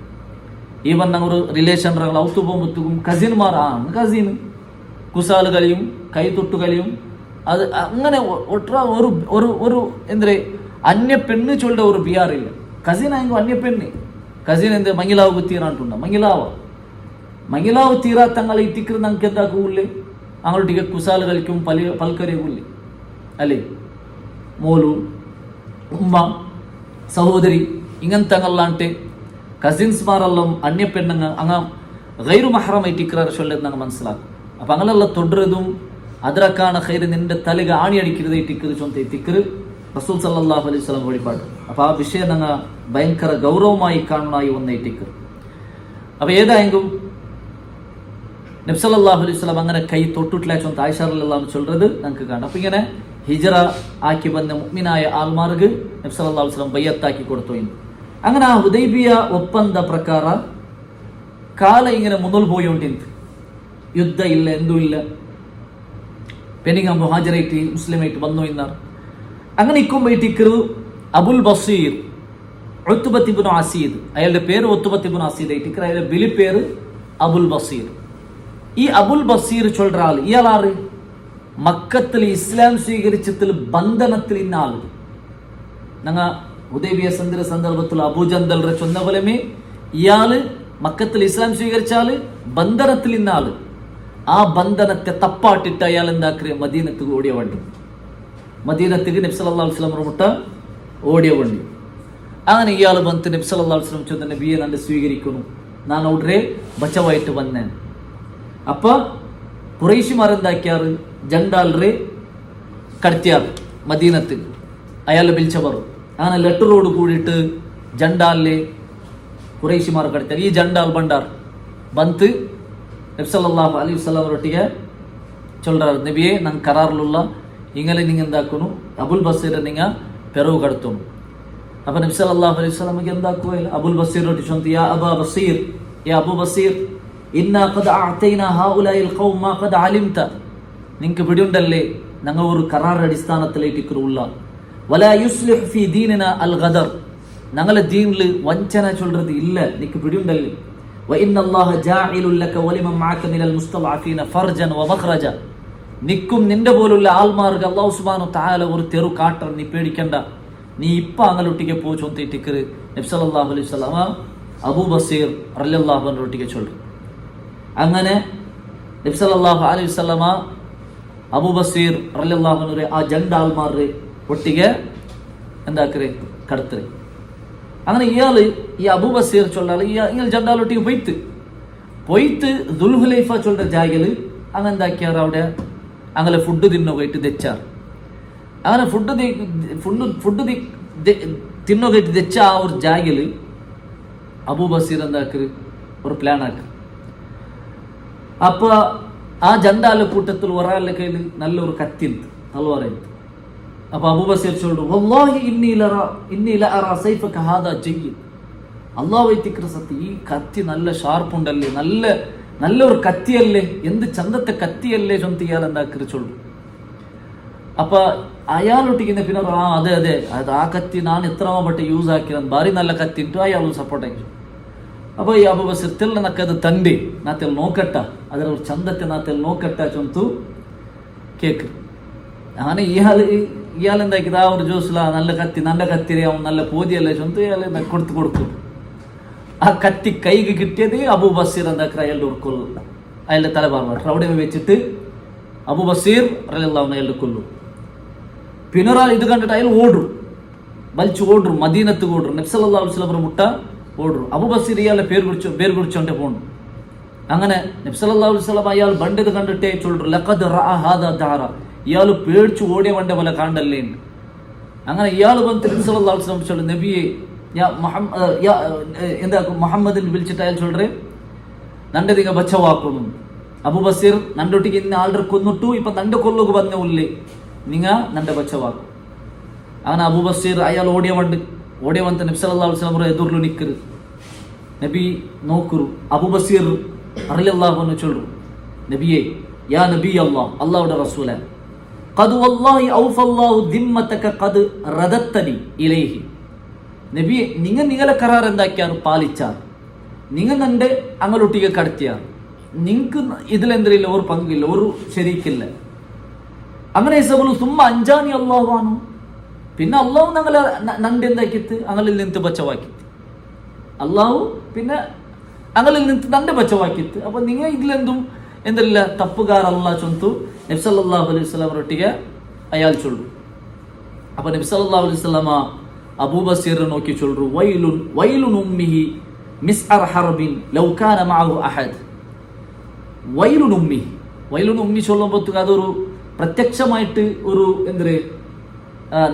ഈവൻ ഞങ്ങൾ റിലേഷൻകൾ ഔത്തു പോകുമ്പോഴത്തേക്കും കസിൻമാർ കസിൻ കുസാല് കളിയും കൈ തൊട്ടു കളിയും അത് അങ്ങനെ ഒരു എന്തൊരു അന്യ പെണ്ണ് ചൊല്ലുന്ന ഒരു ബിയാറില്ല. കസിൻ ആയെങ്കിൽ അന്യ പെണ്ണ് കസിൻ എന്ത് മങ്ങിലാവ് തീരാണ്ടുണ്ട മങ്ങിലാവ് തീരാ തങ്ങളെ ഇട്ടിക്കർ ഞങ്ങൾക്ക് എന്താക്കൂല്ലേ അങ്ങോട്ടേക്ക് കുസാല് കളിക്കും പൽക്കരയൂല്ലേ അല്ലേ. മോലു ഉമ്മ സഹോദരി ഇങ്ങനത്തെ അങ്ങല്ലാണ്ട് കസിൻസ്മാരെല്ലാം അന്യ പെണ്ണുങ്ങ അങ്ങ് ഗൈറു മഹ്റമായിട്ട് ഇക്രാർ ചൊല്ലത് ഞങ്ങൾ മനസ്സിലാക്കും. അപ്പം അങ്ങനെയുള്ള തൊടുന്നതും അതിരക്കാണ് ഹൈര് നിന്റെ തലക ആണി അടിക്കരുത് ടിക്കറ് ചൊന്ത തിക്കറ് റസൂൽ സല്ലല്ലാഹു അലൈഹി വസല്ലം വഴിപാട്. അപ്പോൾ ആ വിഷയം ഞങ്ങൾ ഭയങ്കര ഗൗരവമായി കാണുന്നായി ഒന്നേ ടിക്കറ്. അപ്പോൾ ഏതായെങ്കിലും നബി സല്ലല്ലാഹു അലൈഹി വസല്ലം അങ്ങനെ കൈ തൊട്ടിട്ടില്ല ചൊന്ത ആയിഷ റളിയല്ലാഹു അൻഹ ചൊല്ലുന്നത് ഞങ്ങൾക്ക് കാണാം. അപ്പം ഇങ്ങനെ ഹിജറ ആക്കി വന്ന മുഅ്മിനായ ആൾമാർക്ക് നബി സല്ലല്ലാഹു അലൈഹി വസല്ലം ബയ്യത്താക്കി കൊടുത്തു. അങ്ങനെ ആ ഹുദൈബിയ ಒಪ್ಪಂದ ಪ್ರಕಾರ ಕಾಲ ഇങ്ങനെ മുന്നോട്ട് പോയോണ്ടിരുന്നു. യുദ്ധ ഇല്ല, എന്തും ഇല്ല. പെനിങ്ങ മുഹാജറായിട്ട് മുസ്ലിമായിട്ട് വന്നു എന്നാണ്. അങ്ങനെ ഇക്കുമ്പോയിട്ട് ഇക്കറ് അബുൽ ബസീർ ഉത്ബത്ത് ഇബ്നു അസീദ്, അയാളുടെ പേര് ഉത്ബത്ത് ഇബ്നു അസീദ് ആയിട്ട് ഇക്കറ്, അയാളുടെ വിളി പേര് അബുൽ ബസീർ. ഈ അബുൽ ബസീർ ചൊല്ലുற ആൾ ഇയാളാറ് മക്കത്തിൽ ഇസ്ലാം സ്വീകരിച്ചതിൽ ബന്ധനത്തിൽ ഇന്ന ആൾ. ഞങ്ങൾ ഹുദൈബിയ സന്ദർഭത്തിൽ അബൂജന്തൽ ചൊന്ന പോലെമേ ഇയാള് മക്കത്തിൽ ഇസ്ലാം സ്വീകരിച്ചാല് ബന്ധനത്തിൽ ഇന്ന ആള്. ആ ബന്ധനത്തെ തപ്പാട്ടിട്ട് അയാൾ എന്താക്കുക മദീനത്ത് ഓടിയ വണ്ടി. മദീനത്തേക്ക് നബി സല്ലല്ലാഹു അലൈഹി വസല്ലം മുട്ട ഓടിയ വണ്ടി. അങ്ങനെ ഇയാൾ ಬಂತು നബി സല്ലല്ലാഹു അലൈഹി വസല്ലം ചൊന്ന നബിയെ ನನ್ನ സ്വീകരിക്കുന്നു, ನಾನು ನೋಡ್ರೆ ಬಚವಾയിട്ട് വന്നേ. അപ്പൊ ഖുറൈശിമാരെന്താക്കിയാറ് ജണ്ടാൽറെ കടത്തിയാറ് മദീനത്തിൽ. അയാൾ വിളിച്ചവർ അങ്ങനെ ലെറ്ററോട് കൂടിയിട്ട് ജണ്ടാലിലെ ഖുറൈശിമാർ കടത്തിയാർ. ഈ ജണ്ടാൽ ಬಂಡಾರ್ ಬಂತು നബി സല്ലല്ലാഹു അലൈഹി വസല്ലം ഒಟ್ಟಿಗೆ ചൊല്ലുறாரு, നബിയെ ನಂಗೆ കരാറിലുള്ള ഇങ്ങനെ നിങ്ങൾ എന്താക്കുന്നു അബുൽ ബസീർ നിങ്ങൾ പെറവ് കടത്തുന്നു. അപ്പൊ നബി സല്ലല്ലാഹു അലൈഹി വസല്ലം എന്താക്കുവല്ല അബുൽ ബസീർ ഒട്ടി ചൊന്ത്, യാ അബാ ബസീർ, യാ അബു ബസീർ, ഇന്നാ ഖദ് അഅതൈനാ ഹൗലാഇൽ ഖൗം മാ ഖദ് അലിംത. നിങ്ങൾക്ക് പിടിയുണ്ടല്ലേ ഞങ്ങൾ ഒരു കരാർ അടിസ്ഥാനത്തിലേക്കുള്ള വലാ യുസ്ലിഹ് ഫീ ദീനിനാ അൽ ഗദർ, ഞങ്ങളെ ദീനിൽ വഞ്ചന ചൊല്ലുന്നത് ഇല്ല, നിനക്ക് പിടിയുണ്ടല്ലേ. വഇന്നല്ലാഹ ജാഇലുൽ ലക വലിമൻ മഅക മിനൽ മുസ്തദഅഫീന ഫർജൻ വമഖ്റജ. നിക്കും നിന്റെ പോലുള്ള ആൾമാർക്ക് അല്ലാഹു സുബ്ഹാനഹു തആല ഒരു തെരു കാട്ടർ, നീ പേടിക്കണ്ട, നീ ഇപ്പ അങ്ങലൊട്ടിಗೆ പോ ചൊന്തിട്ടിക്കറ് നബി സല്ലല്ലാഹു അലൈഹി വസല്ലം അബൂ ബസീർ റളിയല്ലാഹു അൻഹു ഒട്ടിಗೆ ചൊല്ലു. അങ്ങനെ നബി സല്ലല്ലാഹു അലൈഹി വസല്ലം അബൂ ബസീർ റളിയല്ലാഹു അൻഹു ആ ജണ്ട ആൾമാരുടെ ഒട്ടിಗೆ എന്താക്കರೆ കടത്തರೆ. അങ്ങനെ ഇയാള് ഈ അബൂ ബസീർ ചൊല്ലാള് ഇയാൾ ജണ്ടാലൊട്ടിಗೆ പോയിട്ട് ദുൽഹുലൈഫ ചൊല്ലുന്ന ജാഗല് അങ്ങനെ എന്താക്കിയാറ് അവിടെ അങ്ങനെ ഫുഡ് തിന്നോകയിട്ട് തെച്ചാറ്. അങ്ങനെ ഫുഡ് തിന്നോകയിട്ട് തെച്ച ആ ഒരു ജാഗല് അബൂ ബസീർ എന്താക്കര് ഒരു പ്ലാൻ ആക്ക്. അപ്പൊ ആ ജണ്ടാല കൂട്ടത്തിൽ ഒരാളുടെ കയ്യിൽ നല്ലൊരു കത്തിണ്ട്, തൽവാറുണ്ട്. അപ്പൊ അബൂ ബസീർ ചൊല്ലു, വല്ലാഹി ഇന്നി ലഅറാ സൈഫക ഹാദാ ജയ്യിദ്, അല്ലാഹു വൈത്തിക്ര സത്യം, ഈ കത്തി നല്ല ഷാർപ്പുണ്ടല്ലേ, നല്ലൊരു കത്തിയല്ലേ, എന്ത് ചന്തത്തെ കത്തിയല്ലേ ചൊന്ത് ഇയാൾ എന്താക്കര് ചൊല്ലു. അപ്പൊ അയാളൊട്ടിക്കുന്ന പിന്നെ അതെ അത് ആ കത്തി ನಾನು എത്രമ ಬಟ್ಟೆ ಯೂಸ್ ಹಾಕಿರೋದು ಭಾರಿ നല്ല ಕತ್ತಿ ಉಂಟು, ಅಯಾಳು ಸಪೋರ್ಟ್ ಆಗಿ. ಅಪ್ಪ ಈ ಅಬೂ ಬಸೀರ್ ತೆಲ್ಲ ನಕ್ಕದು ತಂಡಿ ನಾತೆಲ್ಲ ನೋಕಟ್ಟ, ಅದರ ಚಂದತೆ ನಾತೆಲ್ಲ ನೋಕಟ್ಟ ಚೊಂತು ಕೇಕ್. അങ്ങനെ ഇയാൾ എന്താക്കിയത് ആ ഒരു ജ്യൂസില നല്ല കത്തിരി അവൻ നല്ല പോതിയല്ലേ ചൊന്ത് ഇയാൾ കൊടുത്തു. ആ കത്തി കൈക്ക് കിട്ടിയത് അബൂ ബസീർ എന്താക്കുക അയാളുടെ ഒരു കൊല്ലു, അയാളുടെ തലഭാഗം അവിടെ വെച്ചിട്ട് അബൂ ബസീർ റളിയല്ലാഹു അൻഹു അയാളുടെ കൊല്ലു. പിന്നെ ഇത് കണ്ടിട്ട് അയാൾ വലിച്ചു ഓടും, മദീനത്ത് ഓടും, നബി സല്ലല്ലാഹു അലൈഹി വസല്ലം മുട്ട ഓടും. അബൂ ബസീർ ഇയാളുടെ പേര് പിടിച്ചോണ്ടേ പോണു. അങ്ങനെ നബി സല്ലല്ലാഹു അലൈഹി വസല്ലം അയാൾ ബണ്ടത് കണ്ടിട്ടേ ചൊല്ലു, ലഖദ് റഅ ഹാദാ ദാറ, ഇയാൾ പേടിച്ചു ഓടിയ വണ്ട പോലെ കാണ്ടല്ലേ. അങ്ങനെ ഇയാൾ വന്ന് നബി സല്ലല്ലാഹു അലൈഹി വസല്ലം ചൊല്ലു, നബിയെ എന്താക്കും മുഹമ്മദിനെ വിളിച്ചിട്ട് അയാൾ ചൊല്ലേ നന്റെ നിങ്ങൾ ബച്ചവാക്കുന്നു. അബൂ ബസീർ നണ്ടൊട്ടിക്ക് ഇന്ന ആൾഡർ കൊന്നിട്ടു, ഇപ്പൊ നന്റെ കൊല്ലുക വന്ന ഉള്ളേ നിങ്ങ നന്റെ ബച്ചവാക്കും. അങ്ങനെ അബൂ ബസീർ അയാൾ ഓടിയವಂತ നബി സല്ലല്ലാഹു അലൈഹി വസല്ലം എതിർಲು നിക്കರು. നബി നോക്കുರು. അബൂ ബസീർ റളിയല്ലാഹു അൻഹു ചൊല്ലു, നബിയെ യാ നബി അല്ലാഹുവിന്റെ റസൂലേ, ഖദ് വല്ലാഹി ഔഫല്ലാഹു ദിമ്മതക ഖദ് റദത്തനി ഇലൈഹി. നബിയെ നിങ്ങളെ കരാർ എന്താക്കിയാറ് പാലിച്ചാർ, നിങ്ങൾ നന്റെ അങ്ങോട്ടൊട്ടിಗೆ കടത്തിയാർ, നിങ്ങൾക്ക് ഇതിലെന്തില്ല ഒരു പങ്കില്ല, ഒരു ശരീക്കില്ല. അങ്ങനെ സുമ്മ അഞ്ചാനി അള്ളാഹുവാണു, പിന്നെ അള്ളാഹു ഞങ്ങളെ നണ്ട് എന്താക്കിത്ത് അങ്ങളിൽ നിന്ന് ബച്ചവാക്കിത്ത്, അള്ളാഹു പിന്നെ അങ്ങളിൽ നിന്ന് നണ്ട് ബച്ചവാക്കിത്ത്. അപ്പൊ നിങ്ങൾ ഇതിലെന്തും എന്തില്ല തപ്പുകാരല്ല ചൊന്തു നബി സല്ലല്ലാഹു അലൈഹി വസല്ലം ഒಟ್ಟಿಗೆ അയാൾ ചൊല്ലു. അപ്പൊ നബി സല്ലല്ലാഹു അലൈഹി വസല്ലം അബൂ ബസീർ നോക്കി ചൊല്ലു, വൈലുൻ ഉമ്മിഹി മിസ്അർ ഹർബിൻ ലൗ കാന മഅഹു അഹദ് വൈലുൻ ഉമ്മി ചൊല്ലുമ്പോൾ അതൊരു പ്രത്യക്ഷമായിട്ട് ഒരു എന്തൊരു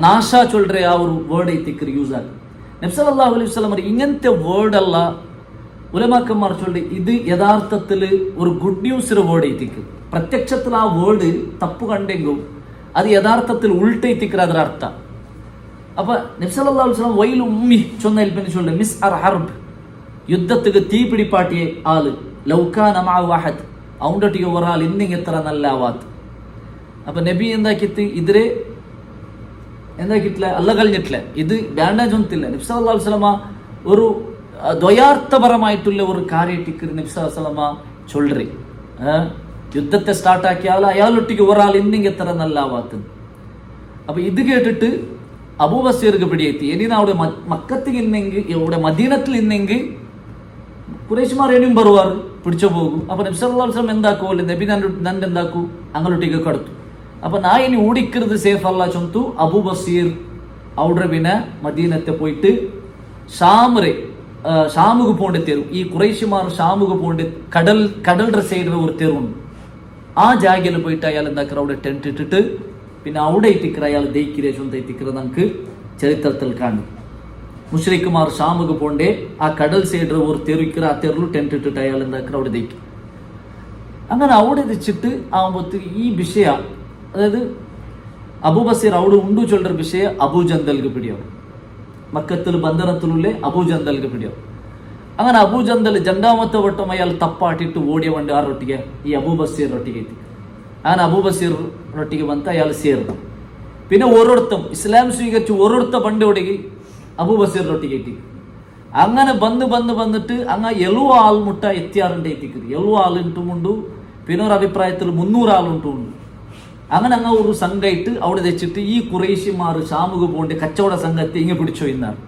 നാശ ചൊല്ലുற ആ ഒരു വേർഡ് എത്തിക്കറി യൂസ് ആകും. നബി സല്ലല്ലാഹു അലൈഹി വസല്ലം ഇങ്ങനത്തെ വേർഡല്ല ഉലമാക്കന്മാർ ചൊല്ലി ഇത് യഥാർത്ഥത്തിൽ ഒരു ഗുഡ് ന്യൂസ് വേർഡ് എത്തിക്കും. പ്രത്യക്ഷത്തിൽ ആ വേർഡ് തപ്പ് കണ്ടെങ്കിൽ അത് യഥാർത്ഥത്തിൽ ഉൾട്ടെത്തിക്കുക ಅದರ ಅರ್ಥ. അപ്പൊ നബി സല്ലല്ലാഹു അലൈഹി വസല്ലം വൈൽ ഉമ്മി ചൊന്നതിൽ പിന്നെ ചൊല്ലി മിസ്അർ ഹർബ് യുദ്ധത്തിക്ക് തീപിടിപ്പാട്ടിയ ആള് ലൗകാന മഅഹു അഹദ് അവണ്ടൊട്ടിಗೆ ഒരാൾ ഇന്നിങ് എത്ര നല്ല ആവാത്ത്. അപ്പൊ നബി എന്താക്കിತ್ತು ഇതിരെ എന്താക്കിട്ടില്ല അല്ല കളഞ്ഞിട്ടില്ല, ഇത് ഡാമേജ് ഒന്നുമില്ല. നബി സല്ലല്ലാഹു അലൈഹി വസല്ലം ഒരു ദ്വയാർത്ഥപരമായിട്ടുള്ള ഒരു കാര്യത്തിക്ക് നബി സല്ലല്ലാഹു അലൈഹി വസല്ലം ചൊല്ലറി യുദ്ധത്തെ സ്റ്റാർട്ടാക്കിയാൽ അയാളൊട്ടിക്ക് ഒരാൾ ഇന്നിങ് എത്ര നല്ല ആവാത്ത്. അപ്പൊ ഇത് കേട്ടിട്ട് അബൂബസീർക്ക് പിടിയെത്തി. ഇനി അവിടെ മക്കത്തിൽ ഇന്നെങ്കിൽ ഇവിടെ മദീനത്തിൽ ഇന്നെങ്കിൽ കുറേശ്മാർ ഇനിയും ബറുവാർ പിടിച്ചു പോകും. അപ്പൊ നബി സല്ലല്ലാഹു അലൈഹി വസല്ലം എന്താക്കുമല്ലോ നബി നന്റെ എന്താക്കൂ അങ്ങോട്ടേക്ക് കടത്തു. അപ്പൊ നാ ഇനി ഓടിക്കരുത് സേഫ് അല്ല ചൊന്തു അബൂബസീർ അവിടെ പിന്നെ മദീനത്തെ പോയിട്ട് ഷാമുക്ക് പോകേണ്ട തെരു ഈ കുറേശ്മാർ ഷാമുക്ക് പോകേണ്ട കടലിന്റെ സൈഡിൽ ഒരു തെരുവുണ്ട്. ആ ജാഗയിൽ പോയിട്ട് അയാൾ എന്താക്കറ അവിടെ ടെന്റ് ഇട്ടിട്ട് പിന്നെ അവിടെ എത്തിക്കറ അയാൾ ദയിക്കിരെ ചൊന്ത എത്തിക്കറ നമുക്ക് ചരിത്രത്തിൽ കാണും. മുശ്രിക്കുമാർ ഷാമുക്ക് പോണ്ടേ ആ കടൽ സൈഡിൽ ഒരു തെരുവിക്കറ ആ തെരുവിൽ ടെന്റ് ഇട്ടിട്ട് അയാൾ എന്താക്കറ അവിടെ ദയിക്കും. അങ്ങനെ അവിടെ വെച്ചിട്ട് ആകുമ്പോഴത്തേക്ക് ഈ വിഷയ അതായത് അബൂബസീർ അവിടെ ഉണ്ടു ചൊല്ലൊരു വിഷയ അബൂജന്തൽക്ക് പിടിയാവും. മക്കത്തിൽ ബന്ധനത്തിലുള്ള അബൂജന്തൽക്ക് പിടിയാവും. അങ്ങനെ അബൂജന്തൽ രണ്ടാമത്തെ വട്ടം അയാൾ തപ്പാട്ടിട്ട് ഓടിയ വണ്ടി ആരൊട്ടിಗೆ ഈ അബൂബസീർ ഒട്ടിಗೆ എത്തി. അങ്ങനെ അബൂബസീർ ഒട്ടിಗೆ ಬಂತ അയാൾ ಸೇರ್ದ. പിന്നെ ഓരോരുത്തം ഇസ്ലാം സ്വീകരിച്ച് ഓരോരുത്ത പണ്ട് ഓടിಗೆ അബൂബസീർ ഒട്ടിಗೆ എത്തി. അങ്ങനെ വന്നിട്ട് അങ്ങ് 70 ആൾ മുട്ട എത്തിയാറുണ്ട് എത്തിക്കത്. 70 ആളുണ്ടുമുണ്ട്, പിന്നെ ഒരു അഭിപ്രായത്തിൽ 300 ആളുണ്ടുണ്ട്. അങ്ങനെ അങ്ങ് ഒരു സംഘമായിട്ട് അവിടെ വെച്ചിട്ട് ഈ കുറേശ്യമാർ ഷാമുക്ക് പോകേണ്ട കച്ചവട സംഘത്തെ ഇങ്ങ പിടിച്ചോ ഇന്നാറ്.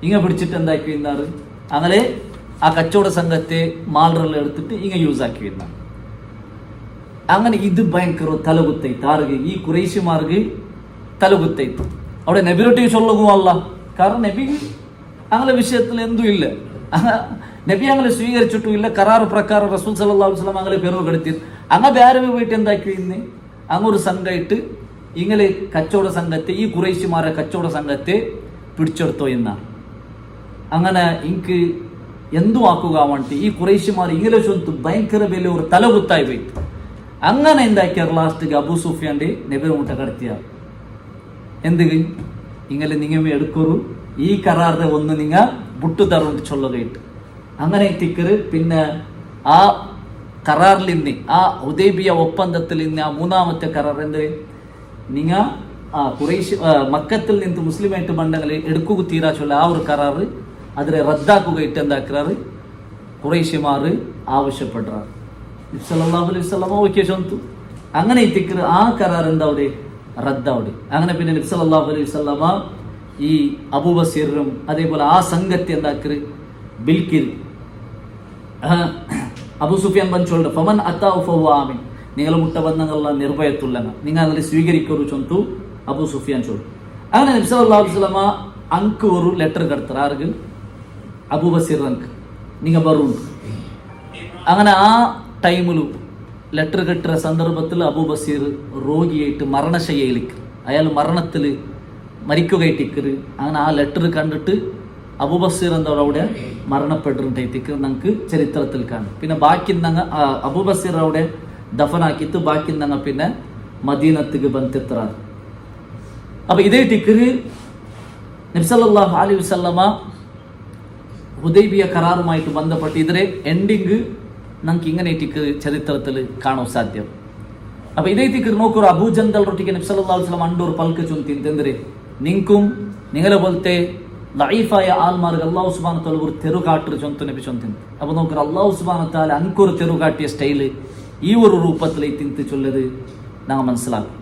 ഇങ്ങ പിടിച്ചിട്ട് എന്താക്കി ഇന്നാറ് അങ്ങനെ ആ കച്ചവട സംഘത്തെ മാളറെല്ലാം എടുത്തിട്ട് ഇങ്ങ യൂസ് ആക്കി ഇന്നാറ്. അങ്ങനെ ഇത് ഭയങ്കര തലകുത്തായിട്ട് ആർക്ക് ഈ കുറേശ്യമാർക്ക് തലകുത്തായിട്ട് അവിടെ നബിരൊട്ടിಗೆ ചൊല്ലുകയല്ല. കാരണം നബി അങ്ങനെ വിഷയത്തിൽ എന്തും ഇല്ല, നബി അങ്ങനെ സ്വീകരിച്ചിട്ടും ഇല്ല. കരാർ പ്രകാരം റസൂൽ സല്ലല്ലാഹു അലൈഹി വസല്ലം അങ്ങനെ പെരുവ് കെടുത്തി അങ്ങ് വേറെ പോയിട്ട് എന്താക്കി ഇന്ന് അങ്ങൊരു സംഘമായിട്ട് ഇങ്ങനെ കച്ചവട സംഘത്തെ ഈ കുറേശ്യമാരെ കച്ചവട സംഘത്തെ പിടിച്ചെടുത്തോ എന്നാണ്. അങ്ങനെ എനിക്ക് എന്തും ആക്കുക വേണ്ടി ഈ കുറേശ്യമാർ ഇങ്ങനെ ചൊന്തു ഭയങ്കര വലിയ ഒരു തലകുത്തായി പോയിട്ട് അങ്ങനെ എന്താക്കിയാർ ലാസ്റ്റ് അബൂ സുഫിയാന്റെ നബിയുടെ മുട്ട കടത്തിയ എന്ത് ഇങ്ങനെ നിങ്ങൾ എടുക്കൊരു ഈ കരാറിന്റെ ഒന്ന് നിങ്ങ ബുട്ടു തറുണ്ട് ചൊല്ലുകയിട്ട് അങ്ങനെ എത്തിക്കറ്. പിന്നെ ആ കരാറിൽ നിന്ന് ആ ഹുദൈബിയ ഒപ്പന്തത്തിൽ നിന്ന് ആ മൂന്നാമത്തെ കരാർ എന്ത് നിങ്ങ ആ കുറേശ്യ മക്കത്തിൽ നിന്ന് മുസ്ലിമായിട്ട് ബന്ധങ്ങൾ എടുക്കുക തീരാ ചൊല്ല ആ ഒരു കരാറ് അതിനെ റദ്ദാക്കുകയിട്ട് എന്താക്കാറ് കുറേശ്യമാർ ആവശ്യപ്പെടാറ്. നബി സല്ലല്ലാഹു അലൈഹി വസല്ലം ഓക്കെ ചൊന്തു അങ്ങനെ എത്തിക്കറ് ആ കരാർ എന്താ അവിടെ റദ്ദാവിടെ. അങ്ങനെ പിന്നെ നബി സല്ലല്ലാഹു അലൈഹി വസല്ലം ഈ അബൂബസീറും അതേപോലെ ആ സംഘത്തെ എന്താക്കറ് ബിൽക്കിൽ അബൂ സുഫിയാൻ ಬಂದು ಫಮನ್ ಅತಾഉ ಫಹುವ ಆಮಿನ್ നിങ്ങൾ മുട്ട ബന്ധങ്ങളുള്ള നിർഭയത്തുള്ളന നിങ്ങൾ അതിനെ സ്വീകരിക്കൊരു ചൊന്തു അബൂ സുഫിയാൻ ചൊല്ലു. അങ്ങനെ നബി സല്ലല്ലാഹു അലൈഹി വസല്ലം അങ്ക് ഒരു ലെറ്റർ കടത്തറ ആർക്ക് അബൂബസീർ അങ്ക് നിങ്ങ ബറുണ്ട്. അങ്ങനെ ആ ടൈമിലും ലെറ്റർ കെട്ടുന്ന സന്ദർഭത്തിൽ അബൂബസീർ രോഗിയായിട്ട് മരണശയ്യയിലേക്ക് അയാൾ മരണത്തിൽ മരിക്കുകയായിട്ടിക്കറ്. അങ്ങനെ ആ ലെറ്റർ കണ്ടിട്ട് അബൂബസീർ എന്താ അവിടെ മരണപ്പെട്ടിട്ടുണ്ടെങ്കിൽ നമുക്ക് ചരിത്രത്തിൽ കാണും. പിന്നെ ബാക്കി അബൂബസീർ അവിടെ ദഫനാക്കിയിട്ട് ബാക്കി പിന്നെ മദീനത്തേക്ക് ബന്ധിത്തറാറ്. അപ്പൊ ഇതേ ടിക്കറ് നബി സല്ലല്ലാഹു അലൈഹി വസല്ലമ ഹുദൈബിയ കരാറുമായിട്ട് ബന്ധപ്പെട്ട് ഇതിലെ എൻഡിങ് നമുക്ക് ഇങ്ങനെ ടിക്കറ് ചരിത്രത്തിൽ കാണാൻ സാധ്യം. അപ്പൊ ഇതേ ടിക്കറ് നോക്കൊരു അബൂജന്തൽ റൊട്ടിക്ക് നബി സല്ലല്ലാഹു അലൈഹി വസല്ലം അണ്ടൂർ പൽക്ക് ചൊന്തിന് എന്തിരെ നിങ്ങൾക്കും നിങ്ങളെ പോലത്തെ ലൈഫായ ആൾമാർക്ക് അള്ളാഹു സുബ്ഹാനഹു വ തആല ഒരു തെരു കാട്ടർ ചൊന്തു നബി ചൊന്തിന്. അപ്പൊ നോക്കുക അള്ളാഹു സുബ്ഹാനഹു വ തആല അൻകൊരു തെരു കാട്ടിയ സ്റ്റൈല് ഈ ഒരു രൂപത്തിൽ തിന്ത് ചൊല്ലത് ഞങ്ങൾ മനസ്സിലാക്കും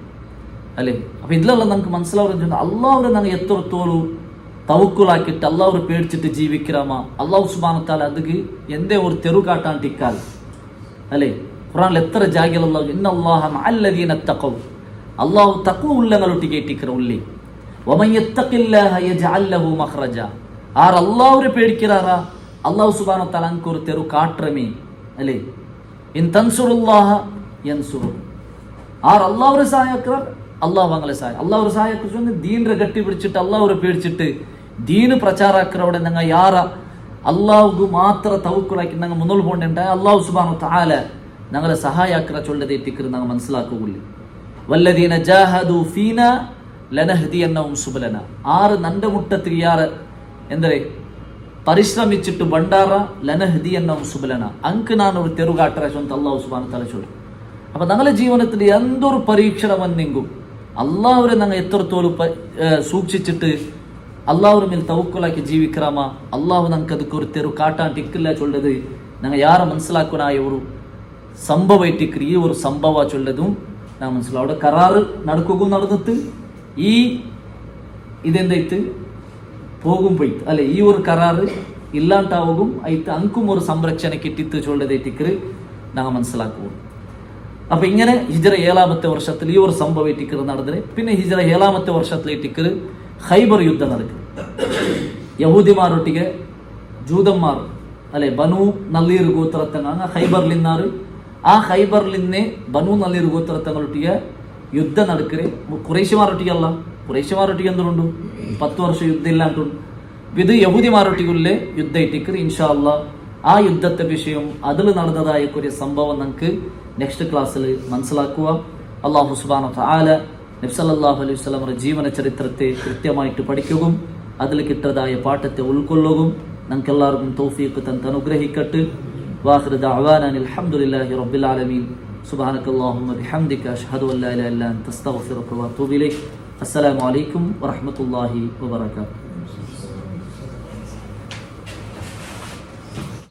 അല്ലേ. അപ്പൊ ഇതിലുള്ള നമുക്ക് മനസ്സിലാവുന്ന അള്ളാഹുരെ ഞങ്ങൾ എത്രത്തോളം തവക്കുലാക്കിയിട്ട് അള്ളാഹുരെ പേടിച്ചിട്ട് ജീവിക്കാമ അള്ളാഹു സുബ്ഹാനഹു വ തആല അതിക്ക് എന്തേ ഒരു തെരു കാട്ടാൻ ടിക്കാൽ അല്ലേ. ഖുർആനിൽ എത്ര ജാഗിൽ അള്ളാഹു ഇന്നല്ലാഹ മഅല്ലദീന തഖവ അള്ളാഹു തഖ്വ ഉള്ളങ്ങളൊട്ടിಗೆ ഇട്ടിക്കറ ഉള്ളി വമൻ യത്തഖില്ലാഹ യജ്അൽ ലഹു മഖ്റജ ആർ അല്ലാഹുരെ പേടിക്കറാറാ അള്ളാഹു സുബ്ഹാനഹു വ തആല അൻകൊരു തെരു കാട്രമേ അല്ലേ. ഇൻ തൻസുറുല്ലാഹ യൻസുറു. ആർ അള്ളാഹുരെ സഹായക്കാർ അള്ളാഹു അങ്ങളെ സഹായ. അള്ളാഹുരെ സഹായക്കുറിച്ച് ദീനിനെ ഗട്ടി പിടിച്ചിട്ട് അള്ളാഹുരെ പേടിച്ചിട്ട് ദീന് പ്രചാരക്കരോടെ ഞങ്ങൾ യാറ അള്ളാഹുgu മാത്ര തവക്കുലാക്കി ഞങ്ങൾ മുന്നോട്ട് പോകേണ്ട അള്ളാഹു സുബ്ഹാനഹു വ തആല ഞങ്ങളെ സഹായക്കര ചൊല്ലതെത്തിക്കറ് ഞങ്ങൾ മനസ്സിലാക്കുകയില്ല. വല്ലദീന ജാഹദു ഫീന ലനഹ്ദിയന്നഹും സുബലന. ആറ് നന്റെ മുട്ടത്തിൽ യാറ് എന്തേ പരിശ്രമിച്ചിട്ട് ബണ്ടാറ ലനഹ്ദിയന്നഹും സുബലന അങ്ക് ನಾನು ഒരു തെരുകാട്ടര ಅಂತ അല്ലാഹു സുബ്ഹാനഹു വ തആല ചൊല്ലു. അപ്പൊ ഞങ്ങളുടെ ജീവിതത്തിൽ എന്തൊരു പരീക്ഷണ വന്നെങ്കും അള്ളാഹുരെ ഞങ്ങൾ എത്രത്തോളം സൂക്ഷിച്ചിട്ട് അള്ളാഹുര മേൽ തവക്കുലാക്കി ജീവിക്കറാമ അള്ളാഹു ഞങ്ങൾക്ക് ಅದಕ್ಕೆ ഒരു തെരു കാട്ടാൻ ടിക്കില്ല ചൊല്ലത് ഞങ്ങൾ യാರ മനസ്സിലാക്കുനായ ഒരു സംഭവ ഇട്ടിക്കറി. ഈ ഒരു സംഭവ ചൊല്ലതും ഞാൻ മനസ്സിലാവും. അവിടെ കരാറ് നടന്നിട്ട് ഈ ഇതെന്തായിട്ട് പോകും പോയിട്ട് അല്ലെ ഈ ഒരു കരാറ് ഇല്ലാണ്ടാവും ആയിട്ട് അങ്കും ഒരു സംരക്ഷണ കിട്ടിത്ത് ചൊല്ലതെറ്റിക്കറ് ഞങ്ങൾ മനസ്സിലാക്കുവോ. അപ്പൊ ഇങ്ങനെ ഹിജറ 7ാമത്തെ വർഷത്തിൽ ഈ ഒരു സംഭവ ഇട്ടിക്കറ് നടന്നത്. പിന്നെ ഹിജറ 7ാമത്തെ വർഷത്തിൽ ഇട്ടിക്കറ് ഖൈബർ യുദ്ധ നടക്കും. യഹൂദിമാരൊಟ್ಟಿಗೆ ജൂതന്മാർ അല്ലെ ബനു നല്ലീർ ഗോത്രത്തങ്ങ ഖൈബർലിന്നാറ്. ആ ഖൈബർലിന്നെ ബനു നല്ലീർ ഗോത്രത്തങ്ങളൊಟ್ಟಿಗೆ യുദ്ധ നടക്കರೆ. കുറേശ്യമാരൊಟ್ಟಿಗೆ അല്ല, കുറേശ്യമാരൊಟ್ಟಿಗೆ എന്തുണ്ട് 10 വർഷം യുദ്ധം ഇല്ലാണ്ടുണ്ട്. ഇത് യഹൂദിമാരൊಟ್ಟಿಗೆ യുദ്ധ ഇട്ടിക്കറ്. ഇൻഷാ അല്ലാഹ് ആ യുദ്ധത്തെ വിഷയം അതിൽ നടന്നതായ ഒരു സംഭവം നമുക്ക് നെക്സ്റ്റ് ക്ലാസ്സിൽ മനസ്സിലാക്കുക. അല്ലാഹു സുബ്ഹാനഹു വ തആല നബി സല്ലല്ലാഹു അലൈഹി വസല്ലമയുടെ ജീവന ചരിത്രത്തെ കൃത്യമായിട്ട് പഠിക്കുകയും അതിൽ കിട്ടതായ പാഠത്തെ ഉൾക്കൊള്ളുകയും നമുക്കെല്ലാവർക്കും തൗഫീഖ് തന്ന് അനുഗ്രഹിക്കട്ടെ. വാഖിറു ദഅവാനാ അൽഹംദുലില്ലാഹി റബ്ബിൽ ആലമീൻ. സുബ്ഹാനകല്ലാഹുമ്മ ബിഹംദിക അഷ്ഹദു അൻ ലാ ഇലാഹ ഇല്ല അൻത അസ്തഗ്ഫിറുക വ അത്തൂബു ഇലൈക്. അസ്സലാമു അലൈക്കും വറഹ്മത്തുള്ളാഹി വബറകാതുഹു.